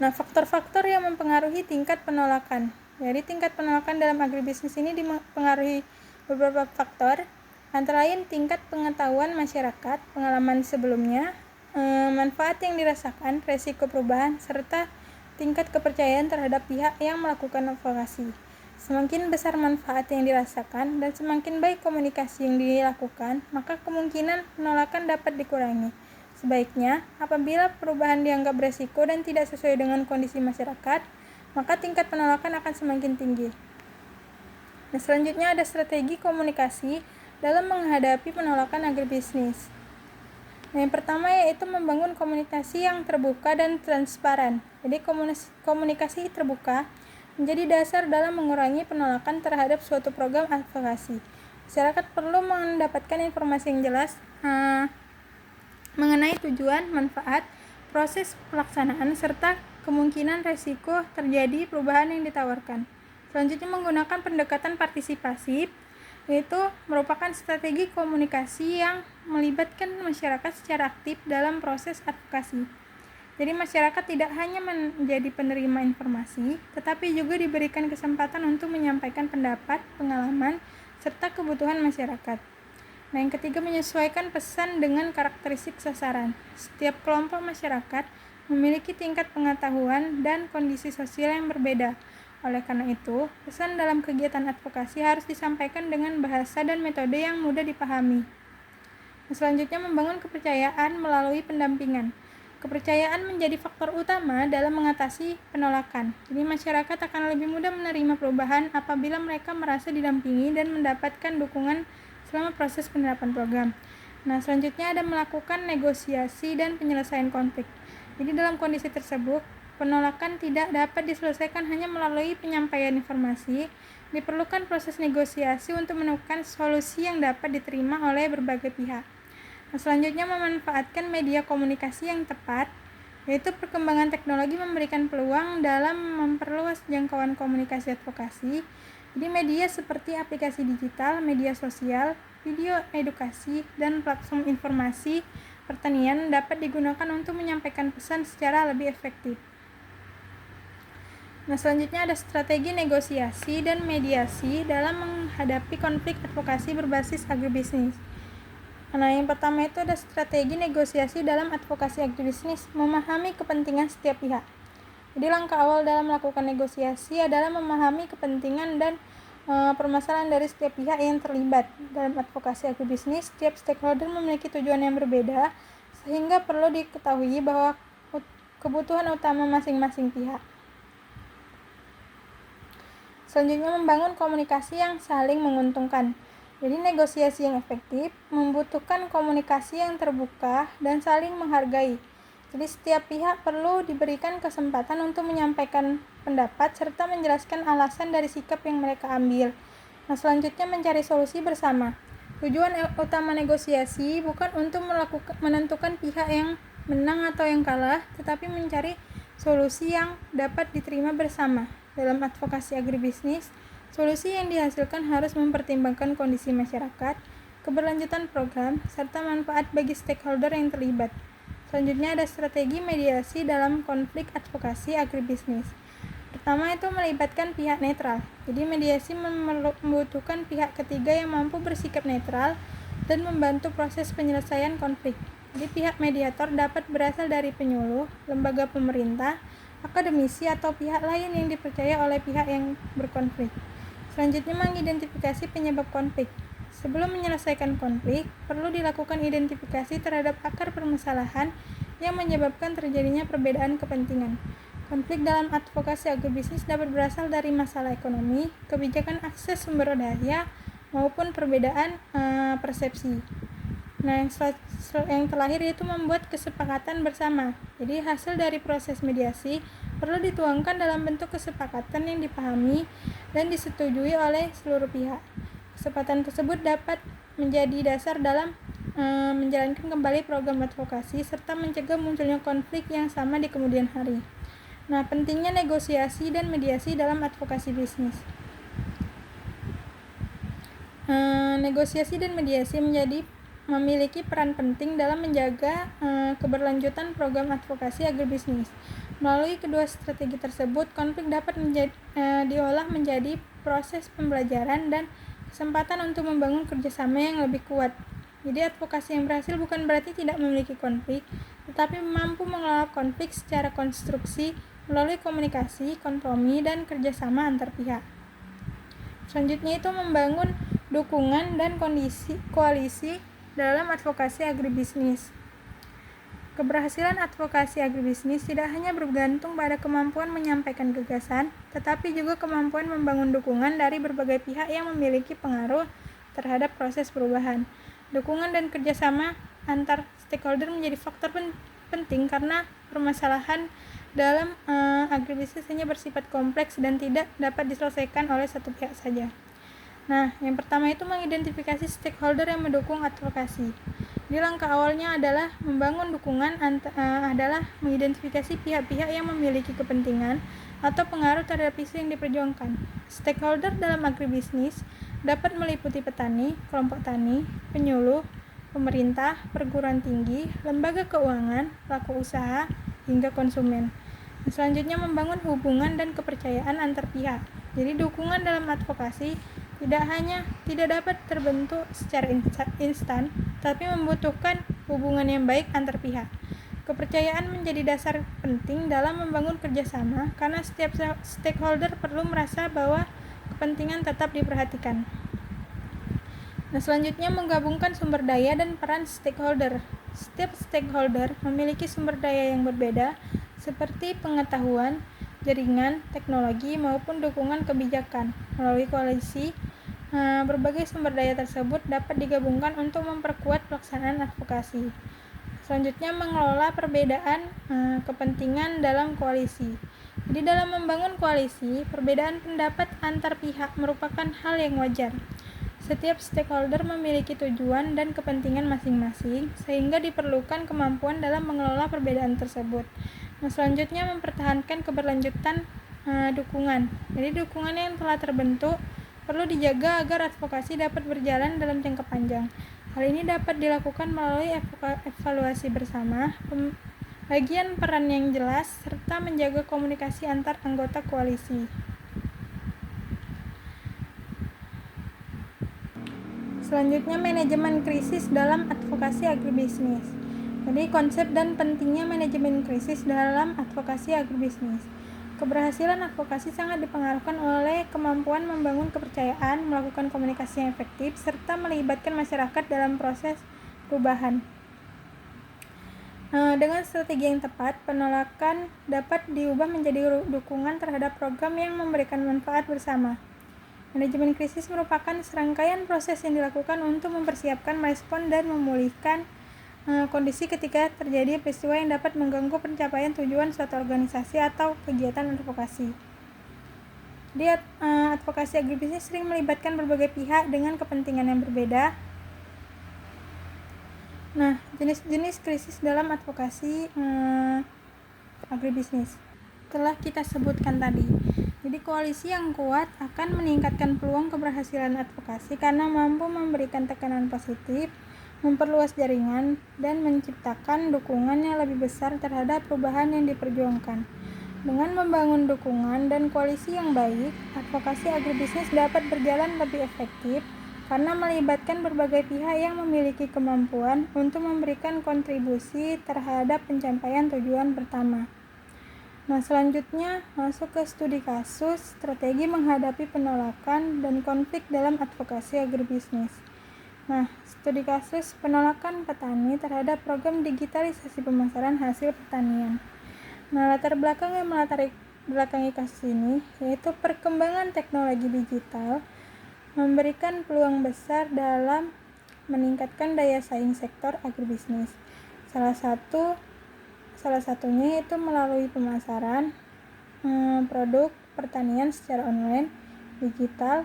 Nah, faktor-faktor yang mempengaruhi tingkat penolakan. Jadi tingkat penolakan dalam agribisnis ini dipengaruhi beberapa faktor, antara lain tingkat pengetahuan masyarakat, pengalaman sebelumnya, manfaat yang dirasakan, resiko perubahan, serta tingkat kepercayaan terhadap pihak yang melakukan advokasi. Semakin besar manfaat yang dirasakan dan semakin baik komunikasi yang dilakukan, maka kemungkinan penolakan dapat dikurangi. Sebaiknya, apabila perubahan dianggap beresiko dan tidak sesuai dengan kondisi masyarakat, maka tingkat penolakan akan semakin tinggi. Nah, selanjutnya ada strategi komunikasi dalam menghadapi penolakan agribisnis. Nah, yang pertama yaitu membangun komunikasi yang terbuka dan transparan. Jadi komunikasi terbuka menjadi dasar dalam mengurangi penolakan terhadap suatu program advokasi. Masyarakat perlu mendapatkan informasi yang jelas mengenai tujuan, manfaat, proses pelaksanaan, serta kemungkinan resiko terjadi perubahan yang ditawarkan. Selanjutnya menggunakan pendekatan partisipasi, yaitu merupakan strategi komunikasi yang melibatkan masyarakat secara aktif dalam proses advokasi. Jadi masyarakat tidak hanya menjadi penerima informasi, tetapi juga diberikan kesempatan untuk menyampaikan pendapat, pengalaman, serta kebutuhan masyarakat. Nah, yang ketiga menyesuaikan pesan dengan karakteristik sasaran. Setiap kelompok masyarakat memiliki tingkat pengetahuan dan kondisi sosial yang berbeda. Oleh karena itu, pesan dalam kegiatan advokasi harus disampaikan dengan bahasa dan metode yang mudah dipahami. Selanjutnya membangun kepercayaan melalui pendampingan. Kepercayaan menjadi faktor utama dalam mengatasi penolakan. Jadi masyarakat akan lebih mudah menerima perubahan apabila mereka merasa didampingi dan mendapatkan dukungan selama proses penerapan program. Nah, selanjutnya ada melakukan negosiasi dan penyelesaian konflik. Jadi dalam kondisi tersebut, penolakan tidak dapat diselesaikan hanya melalui penyampaian informasi. Diperlukan proses negosiasi untuk menemukan solusi yang dapat diterima oleh berbagai pihak. Nah, selanjutnya memanfaatkan media komunikasi yang tepat. yaitu perkembangan teknologi memberikan peluang dalam memperluas jangkauan komunikasi advokasi. Jadi media seperti aplikasi digital, media sosial, video edukasi, dan platform informasi pertanian dapat digunakan untuk menyampaikan pesan secara lebih efektif. Nah, selanjutnya ada strategi negosiasi dan mediasi dalam menghadapi konflik advokasi berbasis agribisnis. Nah, yang pertama itu ada strategi negosiasi dalam advokasi agribisnis, memahami kepentingan setiap pihak. Jadi langkah awal dalam melakukan negosiasi adalah memahami kepentingan dan permasalahan dari setiap pihak yang terlibat. Dalam advokasi agribisnis, setiap stakeholder memiliki tujuan yang berbeda, sehingga perlu diketahui bahwa kebutuhan utama masing-masing pihak. Selanjutnya, membangun komunikasi yang saling menguntungkan. Jadi negosiasi yang efektif membutuhkan komunikasi yang terbuka dan saling menghargai. Jadi setiap pihak perlu diberikan kesempatan untuk menyampaikan pendapat serta menjelaskan alasan dari sikap yang mereka ambil. Nah, selanjutnya mencari solusi bersama. Tujuan utama negosiasi bukan untuk menentukan pihak yang menang atau yang kalah, tetapi mencari solusi yang dapat diterima bersama. Dalam advokasi agribisnis, solusi yang dihasilkan harus mempertimbangkan kondisi masyarakat, keberlanjutan program, serta manfaat bagi stakeholder yang terlibat. Selanjutnya ada strategi mediasi dalam konflik advokasi agribisnis. Pertama itu melibatkan pihak netral. Jadi mediasi membutuhkan pihak ketiga yang mampu bersikap netral dan membantu proses penyelesaian konflik. Jadi pihak mediator dapat berasal dari penyuluh, lembaga pemerintah, akademisi, atau pihak lain yang dipercaya oleh pihak yang berkonflik. Selanjutnya, mengidentifikasi penyebab konflik. Sebelum menyelesaikan konflik, perlu dilakukan identifikasi terhadap akar permasalahan yang menyebabkan terjadinya perbedaan kepentingan. Konflik dalam advokasi agribisnis dapat berasal dari masalah ekonomi, kebijakan akses sumber daya, maupun perbedaan persepsi. Nah, yang terakhir yaitu membuat kesepakatan bersama. Jadi hasil dari proses mediasi perlu dituangkan dalam bentuk kesepakatan yang dipahami dan disetujui oleh seluruh pihak. Kesepakatan tersebut dapat menjadi dasar dalam menjalankan kembali program advokasi serta mencegah munculnya konflik yang sama di kemudian hari. Nah, pentingnya negosiasi dan mediasi dalam advokasi bisnis. Negosiasi dan mediasi memiliki peran penting dalam menjaga keberlanjutan program advokasi agribisnis. Melalui kedua strategi tersebut, konflik dapat diolah menjadi proses pembelajaran dan kesempatan untuk membangun kerjasama yang lebih kuat. Jadi advokasi yang berhasil bukan berarti tidak memiliki konflik, tetapi mampu mengelola konflik secara konstruksi melalui komunikasi, kompromi, dan kerjasama antar pihak. Selanjutnya itu membangun dukungan dan koalisi dalam advokasi agribisnis. Keberhasilan advokasi agribisnis tidak hanya bergantung pada kemampuan menyampaikan gagasan, tetapi juga kemampuan membangun dukungan dari berbagai pihak yang memiliki pengaruh terhadap proses perubahan. Dukungan dan kerjasama antar stakeholder menjadi faktor penting karena permasalahan dalam agribisnis hanya bersifat kompleks dan tidak dapat diselesaikan oleh satu pihak saja. Nah, yang pertama itu mengidentifikasi stakeholder yang mendukung advokasi. Jadi langkah awalnya adalah membangun dukungan adalah mengidentifikasi pihak-pihak yang memiliki kepentingan atau pengaruh terhadap isu yang diperjuangkan. Stakeholder dalam agribisnis dapat meliputi petani, kelompok tani, penyuluh, pemerintah, perguruan tinggi, lembaga keuangan, pelaku usaha, hingga konsumen. Selanjutnya membangun hubungan dan kepercayaan antar pihak. Jadi dukungan dalam advokasi tidak dapat terbentuk secara instan, tapi membutuhkan hubungan yang baik antar pihak. Kepercayaan menjadi dasar penting dalam membangun kerjasama karena setiap stakeholder perlu merasa bahwa kepentingan tetap diperhatikan. Nah, selanjutnya menggabungkan sumber daya dan peran stakeholder. Setiap stakeholder memiliki sumber daya yang berbeda seperti pengetahuan, jaringan, teknologi, maupun dukungan kebijakan. Melalui koalisi, berbagai sumber daya tersebut dapat digabungkan untuk memperkuat pelaksanaan advokasi. Selanjutnya, mengelola perbedaan kepentingan dalam koalisi. Jadi dalam membangun koalisi, perbedaan pendapat antar pihak merupakan hal yang wajar. Setiap stakeholder memiliki tujuan dan kepentingan masing-masing, sehingga diperlukan kemampuan dalam mengelola perbedaan tersebut. Nah, selanjutnya mempertahankan keberlanjutan dukungan. Jadi dukungan yang telah terbentuk perlu dijaga agar advokasi dapat berjalan dalam jangka panjang. Hal ini dapat dilakukan melalui evaluasi bersama, pembagian peran yang jelas, serta menjaga komunikasi antar anggota koalisi. Selanjutnya, manajemen krisis dalam advokasi agribisnis. Jadi, konsep dan pentingnya manajemen krisis dalam advokasi agribisnis. Keberhasilan advokasi sangat dipengaruhi oleh kemampuan membangun kepercayaan, melakukan komunikasi yang efektif, serta melibatkan masyarakat dalam proses perubahan. Dengan strategi yang tepat, penolakan dapat diubah menjadi dukungan terhadap program yang memberikan manfaat bersama. Manajemen krisis merupakan serangkaian proses yang dilakukan untuk mempersiapkan, merespon, dan memulihkan kondisi ketika terjadi peristiwa yang dapat mengganggu pencapaian tujuan suatu organisasi atau kegiatan advokasi. Di advokasi agribisnis sering melibatkan berbagai pihak dengan kepentingan yang berbeda. Nah, jenis-jenis krisis dalam advokasi agribisnis telah kita sebutkan tadi. Jadi koalisi yang kuat akan meningkatkan peluang keberhasilan advokasi karena mampu memberikan tekanan positif, memperluas jaringan, dan menciptakan dukungan yang lebih besar terhadap perubahan yang diperjuangkan. Dengan membangun dukungan dan koalisi yang baik, advokasi agribisnis dapat berjalan lebih efektif karena melibatkan berbagai pihak yang memiliki kemampuan untuk memberikan kontribusi terhadap pencapaian tujuan pertama. Nah, selanjutnya masuk ke studi kasus, strategi menghadapi penolakan dan konflik dalam advokasi agribisnis. Nah, studi kasus penolakan petani terhadap program digitalisasi pemasaran hasil pertanian. Nah, latar belakang yang belakangi kasus ini yaitu perkembangan teknologi digital memberikan peluang besar dalam meningkatkan daya saing sektor agribisnis. Salah satunya yaitu melalui pemasaran produk pertanian secara online, digital.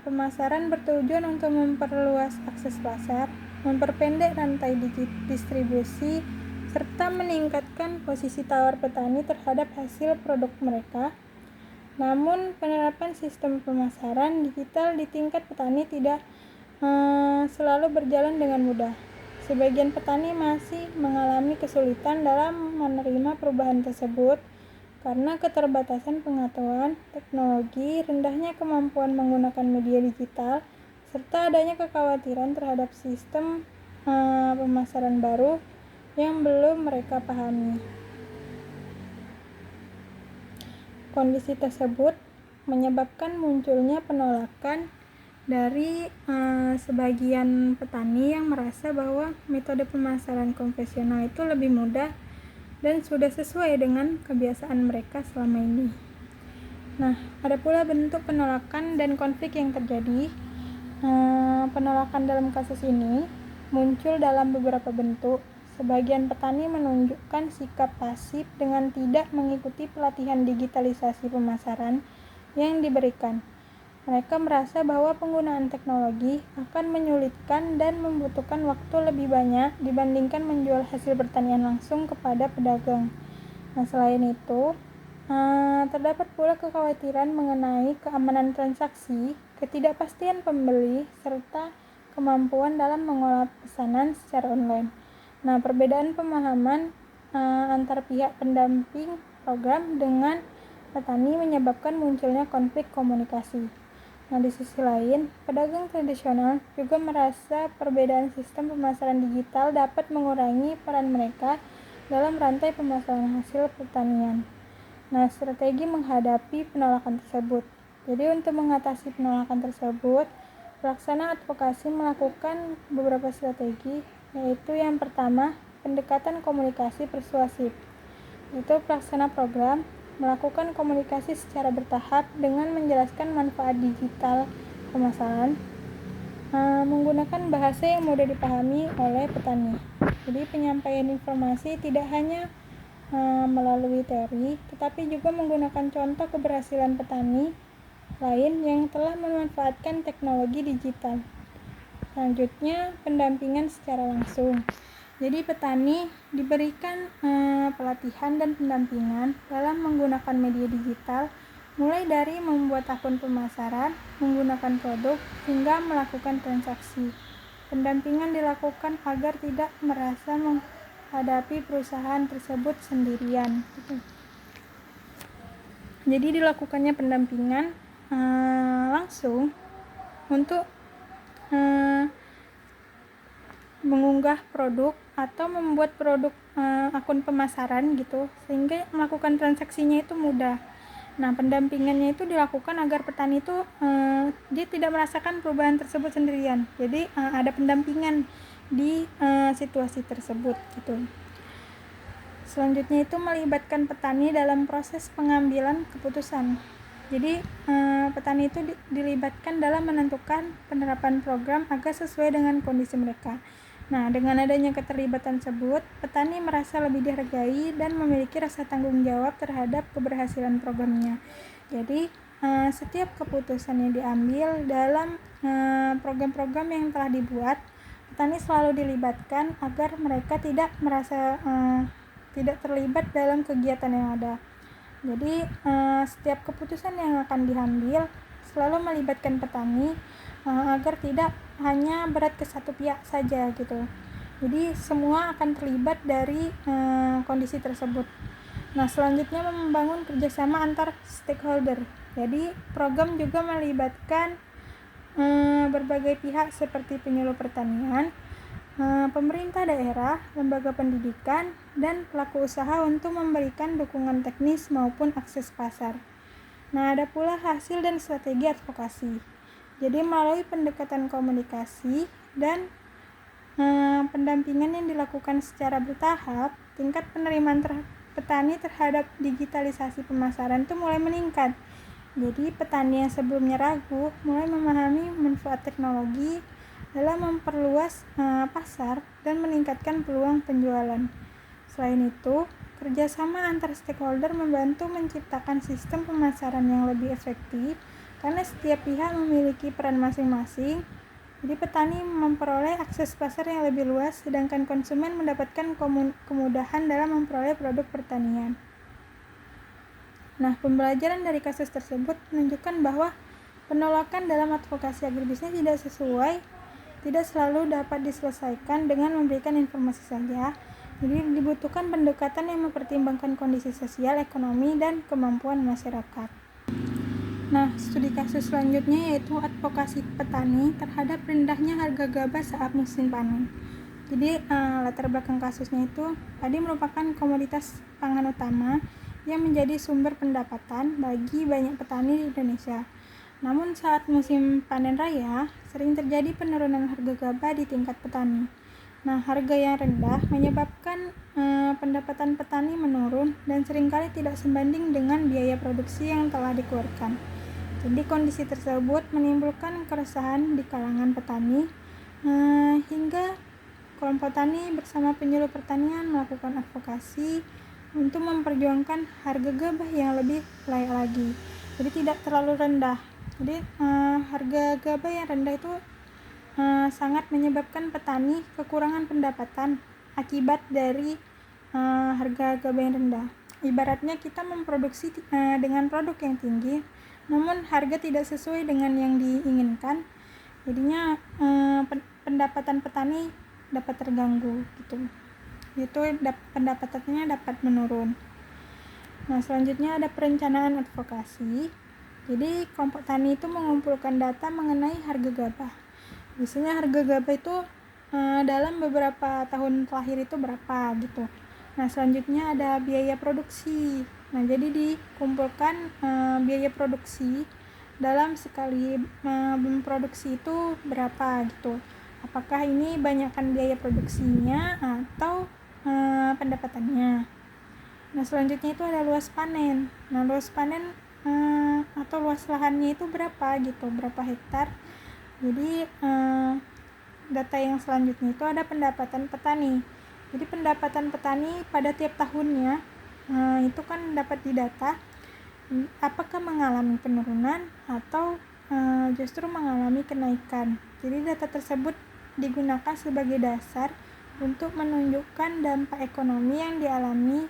Pemasaran bertujuan untuk memperluas akses pasar, memperpendek rantai distribusi, serta meningkatkan posisi tawar petani terhadap hasil produk mereka. Namun, penerapan sistem pemasaran digital di tingkat petani tidak selalu berjalan dengan mudah. Sebagian petani masih mengalami kesulitan dalam menerima perubahan tersebut karena keterbatasan pengetahuan teknologi, rendahnya kemampuan menggunakan media digital, serta adanya kekhawatiran terhadap sistem pemasaran baru yang belum mereka pahami. Kondisi tersebut menyebabkan munculnya penolakan dari sebagian petani yang merasa bahwa metode pemasaran konvensional itu lebih mudah dan sudah sesuai dengan kebiasaan mereka selama ini. Nah, ada pula bentuk penolakan dan konflik yang terjadi. Penolakan dalam kasus ini muncul dalam beberapa bentuk. Sebagian petani menunjukkan sikap pasif dengan tidak mengikuti pelatihan digitalisasi pemasaran yang diberikan. Mereka merasa bahwa penggunaan teknologi akan menyulitkan dan membutuhkan waktu lebih banyak dibandingkan menjual hasil pertanian langsung kepada pedagang. Nah, selain itu, terdapat pula kekhawatiran mengenai keamanan transaksi, ketidakpastian pembeli, serta kemampuan dalam mengolah pesanan secara online. Nah, perbedaan pemahaman antar pihak pendamping program dengan petani menyebabkan munculnya konflik komunikasi. Nah, di sisi lain, pedagang tradisional juga merasa perbedaan sistem pemasaran digital dapat mengurangi peran mereka dalam rantai pemasaran hasil pertanian. Nah, strategi menghadapi penolakan tersebut. Jadi, untuk mengatasi penolakan tersebut, pelaksana advokasi melakukan beberapa strategi, yaitu yang pertama, pendekatan komunikasi persuasif. Itu pelaksana program melakukan komunikasi secara bertahap dengan menjelaskan manfaat digital pemasaran, menggunakan bahasa yang mudah dipahami oleh petani. Jadi penyampaian informasi tidak hanya melalui teori, tetapi juga menggunakan contoh keberhasilan petani lain yang telah memanfaatkan teknologi digital. Selanjutnya, pendampingan secara langsung. Jadi petani diberikan pelatihan dan pendampingan dalam menggunakan media digital, mulai dari membuat akun pemasaran, menggunakan produk, hingga melakukan transaksi. Pendampingan dilakukan agar tidak merasa menghadapi perusahaan tersebut sendirian. Jadi dilakukannya pendampingan langsung untuk mengunggah produk atau membuat produk akun pemasaran gitu, sehingga melakukan transaksinya itu mudah. Nah, pendampingannya itu dilakukan agar petani itu dia tidak merasakan perubahan tersebut sendirian. Jadi ada pendampingan di situasi tersebut gitu. Selanjutnya itu melibatkan petani dalam proses pengambilan keputusan. Jadi petani itu dilibatkan dalam menentukan penerapan program agar sesuai dengan kondisi mereka. Nah, dengan adanya keterlibatan tersebut, petani merasa lebih dihargai dan memiliki rasa tanggung jawab terhadap keberhasilan programnya. Jadi setiap keputusan yang diambil dalam program-program yang telah dibuat, petani selalu dilibatkan agar mereka tidak merasa tidak terlibat dalam kegiatan yang ada. Jadi setiap keputusan yang akan diambil selalu melibatkan petani agar tidak hanya berat ke satu pihak saja gitu. Jadi semua akan terlibat dari kondisi tersebut. Nah, selanjutnya membangun kerjasama antar stakeholder. Jadi program juga melibatkan berbagai pihak seperti penyuluh pertanian, pemerintah daerah, lembaga pendidikan, dan pelaku usaha untuk memberikan dukungan teknis maupun akses pasar. Nah, ada pula hasil dan strategi advokasi. Jadi melalui pendekatan komunikasi dan pendampingan yang dilakukan secara bertahap, tingkat penerimaan petani terhadap digitalisasi pemasaran itu mulai meningkat. Jadi petani yang sebelumnya ragu mulai memahami manfaat teknologi dalam memperluas pasar dan meningkatkan peluang penjualan. Selain itu, kerjasama antar stakeholder membantu menciptakan sistem pemasaran yang lebih efektif karena setiap pihak memiliki peran masing-masing. Jadi petani memperoleh akses pasar yang lebih luas, sedangkan konsumen mendapatkan kemudahan dalam memperoleh produk pertanian. Nah, pembelajaran dari kasus tersebut menunjukkan bahwa penolakan dalam advokasi agribisnis tidak selalu dapat diselesaikan dengan memberikan informasi saja. Jadi dibutuhkan pendekatan yang mempertimbangkan kondisi sosial, ekonomi, dan kemampuan masyarakat. Nah, studi kasus selanjutnya yaitu advokasi petani terhadap rendahnya harga gabah saat musim panen. Jadi latar belakang kasusnya itu padi merupakan komoditas pangan utama yang menjadi sumber pendapatan bagi banyak petani di Indonesia. Namun saat musim panen raya sering terjadi penurunan harga gabah di tingkat petani. Nah, harga yang rendah menyebabkan pendapatan petani menurun dan seringkali tidak sebanding dengan biaya produksi yang telah dikeluarkan. Jadi kondisi tersebut menimbulkan keresahan di kalangan petani hingga kelompok tani bersama penyuluh pertanian melakukan advokasi untuk memperjuangkan harga gabah yang lebih layak lagi. Jadi tidak terlalu rendah. Jadi harga gabah yang rendah itu sangat menyebabkan petani kekurangan pendapatan akibat dari harga gabah yang rendah. Ibaratnya kita memproduksi dengan produk yang tinggi, namun harga tidak sesuai dengan yang diinginkan, jadinya pendapatan petani dapat terganggu gitu. Itu pendapatannya dapat menurun. Nah, selanjutnya ada perencanaan advokasi. Jadi kelompok tani itu mengumpulkan data mengenai harga gabah. Biasanya harga gabah itu dalam beberapa tahun terakhir itu berapa gitu. Nah, selanjutnya ada biaya produksi. Nah, jadi dikumpulkan biaya produksi dalam sekali memproduksi itu berapa gitu. Apakah ini banyakkan biaya produksinya atau pendapatannya. Nah, selanjutnya itu ada luas panen. Nah, luas panen atau luas lahannya itu berapa gitu, berapa hektar. Jadi data yang selanjutnya itu ada pendapatan petani. Jadi pendapatan petani pada tiap tahunnya itu kan dapat didata. apakah mengalami penurunan atau justru mengalami kenaikan. Jadi data tersebut digunakan sebagai dasar untuk menunjukkan dampak ekonomi yang dialami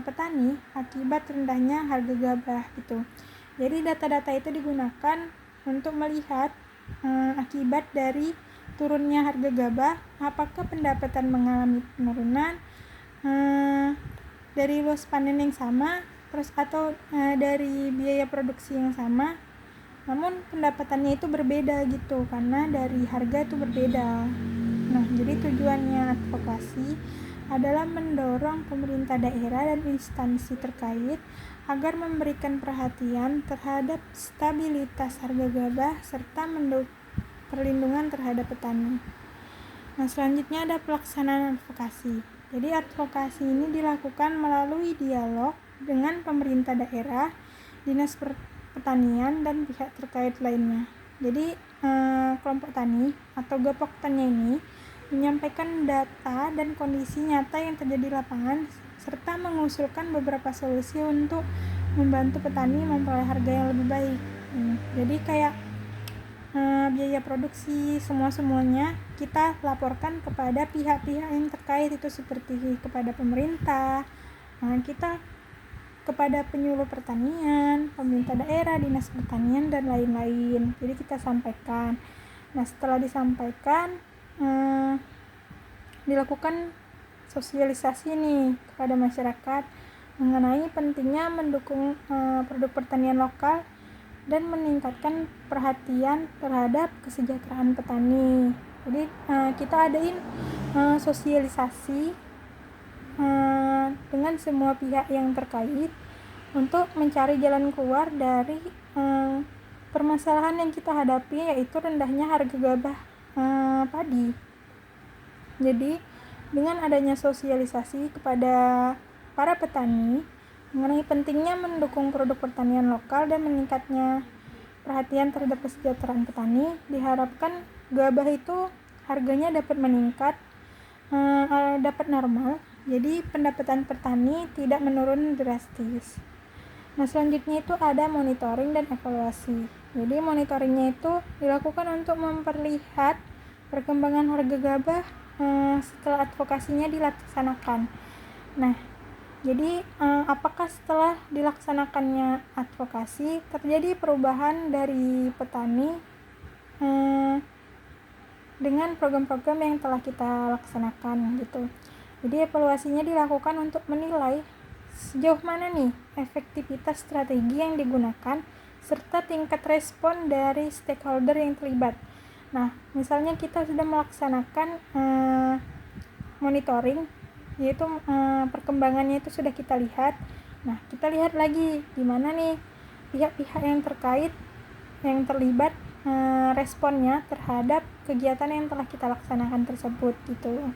petani akibat rendahnya harga gabah gitu. Jadi data-data itu digunakan untuk melihat akibat dari turunnya harga gabah, apakah pendapatan mengalami penurunan dari luas panen yang sama, terus atau dari biaya produksi yang sama, namun pendapatannya itu berbeda gitu karena dari harga itu berbeda. Nah, jadi tujuannya advokasi adalah mendorong pemerintah daerah dan instansi terkait agar memberikan perhatian terhadap stabilitas harga gabah serta perlindungan terhadap petani. Nah, selanjutnya ada pelaksanaan advokasi. Jadi advokasi ini dilakukan melalui dialog dengan pemerintah daerah, dinas pertanian, dan pihak terkait lainnya. Jadi kelompok tani atau gapok tani ini menyampaikan data dan kondisi nyata yang terjadi di lapangan serta mengusulkan beberapa solusi untuk membantu petani memperoleh harga yang lebih baik. Jadi kayak biaya produksi semuanya kita laporkan kepada pihak-pihak yang terkait, itu seperti kepada pemerintah, kita kepada penyuluh pertanian, pemerintah daerah, dinas pertanian, dan lain-lain. Jadi kita sampaikan. Nah, setelah disampaikan dilakukan sosialisasi nih kepada masyarakat mengenai pentingnya mendukung produk pertanian lokal dan meningkatkan perhatian terhadap kesejahteraan petani. Jadi kita adain sosialisasi dengan semua pihak yang terkait untuk mencari jalan keluar dari permasalahan yang kita hadapi, yaitu rendahnya harga gabah padi. Jadi dengan adanya sosialisasi kepada para petani mengenai pentingnya mendukung produk pertanian lokal dan meningkatnya perhatian terhadap kesejahteraan petani, diharapkan gabah itu harganya dapat meningkat, dapat normal, jadi pendapatan petani tidak menurun drastis. Nah, selanjutnya itu ada monitoring dan evaluasi. Jadi monitoringnya itu dilakukan untuk memperlihat perkembangan harga gabah setelah advokasinya dilaksanakan. Nah, jadi apakah setelah dilaksanakannya advokasi terjadi perubahan dari petani dengan program-program yang telah kita laksanakan gitu. Jadi evaluasinya dilakukan untuk menilai sejauh mana nih efektivitas strategi yang digunakan serta tingkat respon dari stakeholder yang terlibat. Nah, misalnya kita sudah melaksanakan monitoring, yaitu perkembangannya itu sudah kita lihat. Nah, kita lihat lagi gimana nih pihak-pihak yang terkait yang terlibat responnya terhadap kegiatan yang telah kita laksanakan tersebut gitu.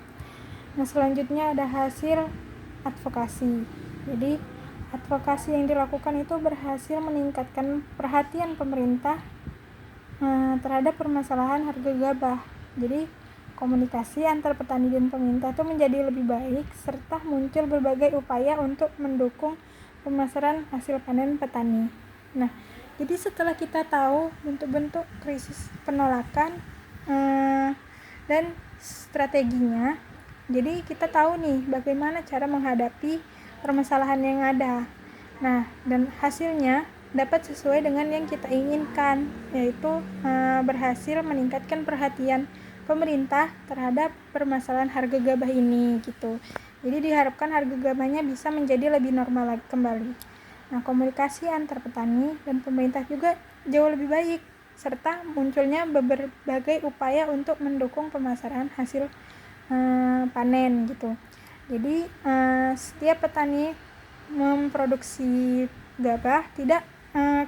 Nah, selanjutnya ada hasil advokasi. Jadi advokasi yang dilakukan itu berhasil meningkatkan perhatian pemerintah terhadap permasalahan harga gabah. Jadi komunikasi antar petani dan pemerintah itu menjadi lebih baik serta muncul berbagai upaya untuk mendukung pemasaran hasil panen petani. Nah, jadi setelah kita tahu bentuk-bentuk krisis penolakan dan strateginya, jadi kita tahu nih bagaimana cara menghadapi permasalahan yang ada. Nah, dan hasilnya dapat sesuai dengan yang kita inginkan, yaitu berhasil meningkatkan perhatian pemerintah terhadap permasalahan harga gabah ini gitu. Jadi diharapkan harga gabahnya bisa menjadi lebih normal lagi kembali. Nah, komunikasi antar petani dan pemerintah juga jauh lebih baik serta munculnya berbagai upaya untuk mendukung pemasaran hasil panen gitu. Jadi setiap petani memproduksi gabah tidak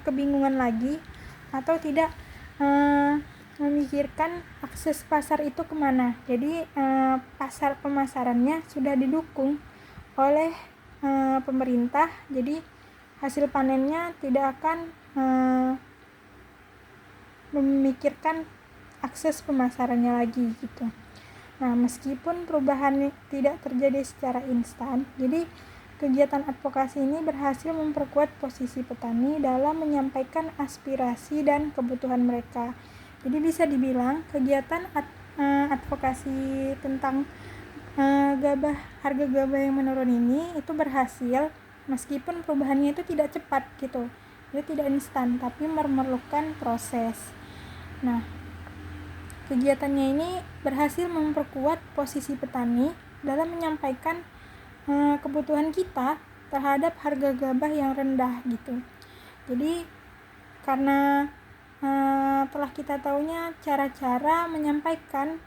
kebingungan lagi atau tidak memikirkan akses pasar itu kemana. Jadi pasar pemasarannya sudah didukung oleh pemerintah, jadi hasil panennya tidak akan memikirkan akses pemasarannya lagi gitu. Nah, meskipun perubahan tidak terjadi secara instan, jadi kegiatan advokasi ini berhasil memperkuat posisi petani dalam menyampaikan aspirasi dan kebutuhan mereka. Jadi bisa dibilang kegiatan advokasi tentang harga gabah yang menurun ini itu berhasil meskipun perubahannya itu tidak cepat gitu. Jadi tidak instan, tapi memerlukan proses. Nah, kegiatannya ini berhasil memperkuat posisi petani dalam menyampaikan kebutuhan kita terhadap harga gabah yang rendah gitu. Jadi karena telah kita tahunya cara-cara menyampaikan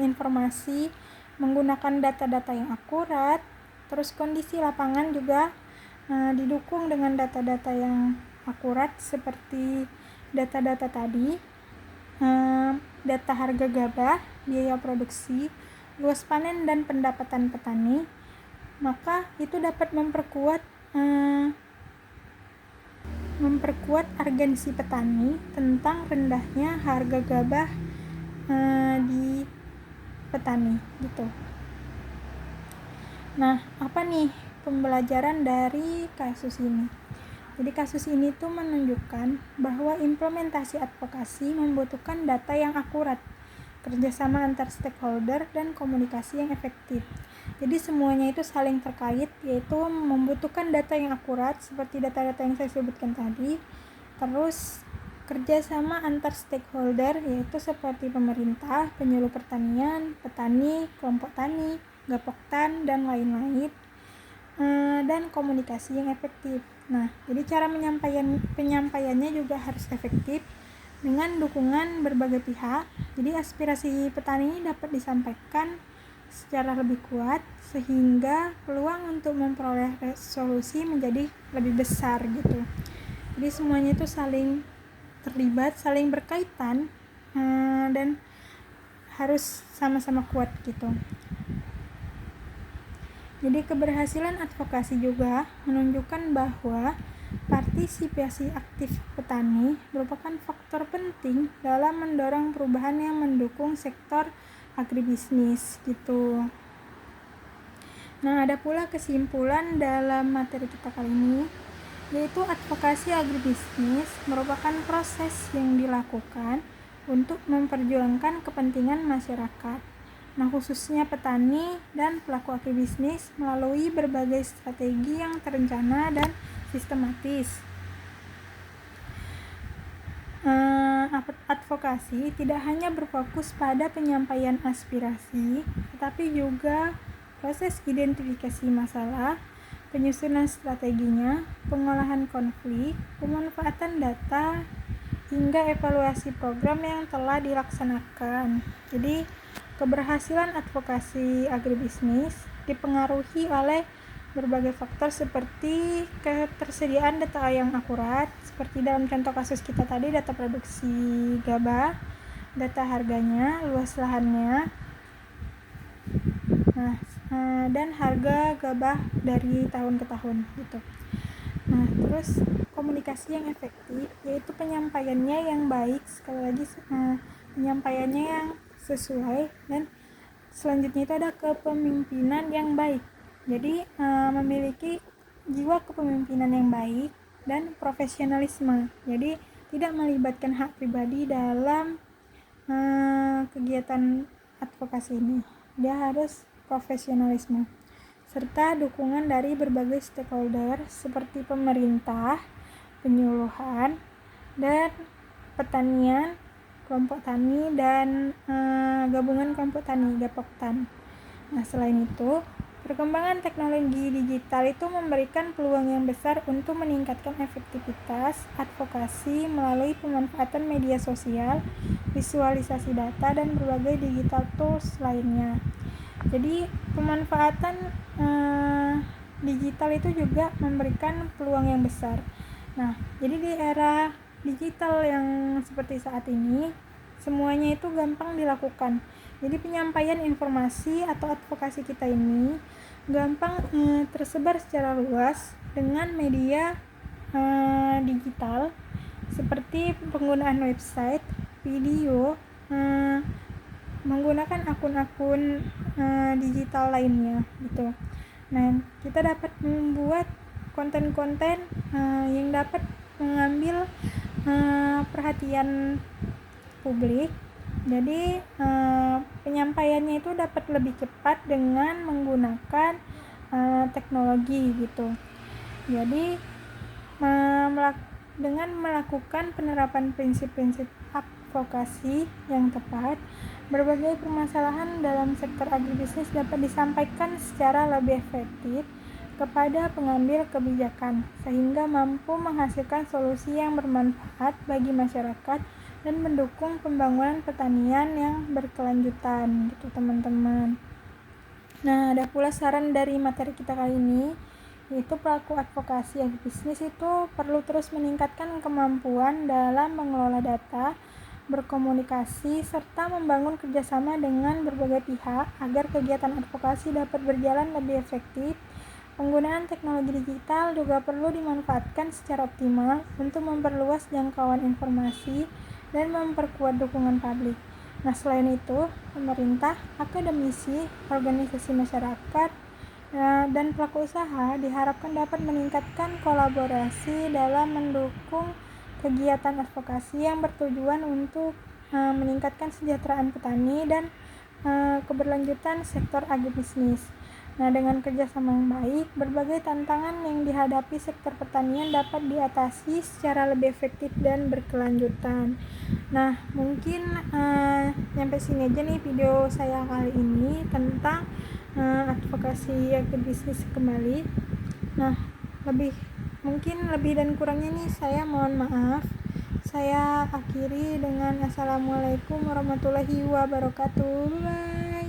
informasi menggunakan data-data yang akurat, terus kondisi lapangan juga didukung dengan data-data yang akurat seperti data-data tadi, data harga gabah, biaya produksi, luas panen dan pendapatan petani, maka itu dapat memperkuat urgensi petani tentang rendahnya harga gabah di petani gitu. Nah, apa nih pembelajaran dari kasus ini? Jadi kasus ini tuh menunjukkan bahwa implementasi advokasi membutuhkan data yang akurat, kerjasama antar stakeholder, dan komunikasi yang efektif. Jadi semuanya itu saling terkait, yaitu membutuhkan data yang akurat seperti data-data yang saya sebutkan tadi, terus kerjasama antar stakeholder yaitu seperti pemerintah, penyuluh pertanian, petani, kelompok tani, gapoktan, dan lain-lain, dan komunikasi yang efektif. Nah, jadi cara penyampaiannya juga harus efektif dengan dukungan berbagai pihak. Jadi aspirasi petani ini dapat disampaikan secara lebih kuat sehingga peluang untuk memperoleh solusi menjadi lebih besar gitu. Jadi semuanya itu saling terlibat, saling berkaitan, dan harus sama-sama kuat gitu. Jadi keberhasilan advokasi juga menunjukkan bahwa partisipasi aktif petani merupakan faktor penting dalam mendorong perubahan yang mendukung sektor agribisnis gitu. Nah, ada pula kesimpulan dalam materi kita kali ini, yaitu advokasi agribisnis merupakan proses yang dilakukan untuk memperjuangkan kepentingan masyarakat. Nah, khususnya petani dan pelaku agribisnis melalui berbagai strategi yang terencana dan sistematis. Advokasi tidak hanya berfokus pada penyampaian aspirasi, tetapi juga proses identifikasi masalah, penyusunan strateginya, pengolahan konflik, pemanfaatan data, hingga evaluasi program yang telah dilaksanakan. Jadi, keberhasilan advokasi agribisnis dipengaruhi oleh berbagai faktor seperti ketersediaan data yang akurat, seperti dalam contoh kasus kita tadi, data produksi gabah, data harganya, luas lahannya, dan harga gabah dari tahun ke tahun gitu. Nah, terus komunikasi yang efektif, yaitu penyampaiannya yang baik, sekali lagi penyampaiannya yang sesuai, dan selanjutnya itu ada kepemimpinan yang baik. Jadi memiliki jiwa kepemimpinan yang baik dan profesionalisme. Jadi tidak melibatkan hak pribadi dalam kegiatan advokasi ini. Dia harus profesionalisme serta dukungan dari berbagai stakeholder seperti pemerintah, penyuluhan, dan pertanian, kelompok tani, dan gabungan kelompok tani, gapoktan. Nah, selain itu, perkembangan teknologi digital itu memberikan peluang yang besar untuk meningkatkan efektivitas advokasi melalui pemanfaatan media sosial, visualisasi data, dan berbagai digital tools lainnya. Jadi pemanfaatan digital itu juga memberikan peluang yang besar. Nah, jadi di era digital yang seperti saat ini, semuanya itu gampang dilakukan. Jadi penyampaian informasi atau advokasi kita ini gampang tersebar secara luas dengan media digital seperti penggunaan website, video, menggunakan akun-akun digital lainnya gitu. Nah, kita dapat membuat konten-konten yang dapat mengambil perhatian publik. Jadi penyampaiannya itu dapat lebih cepat dengan menggunakan teknologi gitu. Jadi dengan melakukan penerapan prinsip-prinsip advokasi yang tepat, berbagai permasalahan dalam sektor agribisnis dapat disampaikan secara lebih efektif kepada pengambil kebijakan, sehingga mampu menghasilkan solusi yang bermanfaat bagi masyarakat dan mendukung pembangunan pertanian yang berkelanjutan gitu teman-teman. Nah, ada pula saran dari materi kita kali ini, yaitu pelaku advokasi agribisnis itu perlu terus meningkatkan kemampuan dalam mengelola data, berkomunikasi, serta membangun kerjasama dengan berbagai pihak agar kegiatan advokasi dapat berjalan lebih efektif. Penggunaan teknologi digital juga perlu dimanfaatkan secara optimal untuk memperluas jangkauan informasi dan memperkuat dukungan publik. Nah, selain itu, pemerintah, akademisi, organisasi masyarakat, dan pelaku usaha diharapkan dapat meningkatkan kolaborasi dalam mendukung kegiatan advokasi yang bertujuan untuk meningkatkan kesejahteraan petani dan keberlanjutan sektor agribisnis. Nah, dengan kerjasama yang baik, berbagai tantangan yang dihadapi sektor pertanian dapat diatasi secara lebih efektif dan berkelanjutan. Nah, mungkin sampai sini aja nih video saya kali ini tentang advokasi agribisnis kembali. Nah, mungkin lebih dan kurangnya nih saya mohon maaf. Saya akhiri dengan assalamualaikum warahmatullahi wabarakatuh. Bye.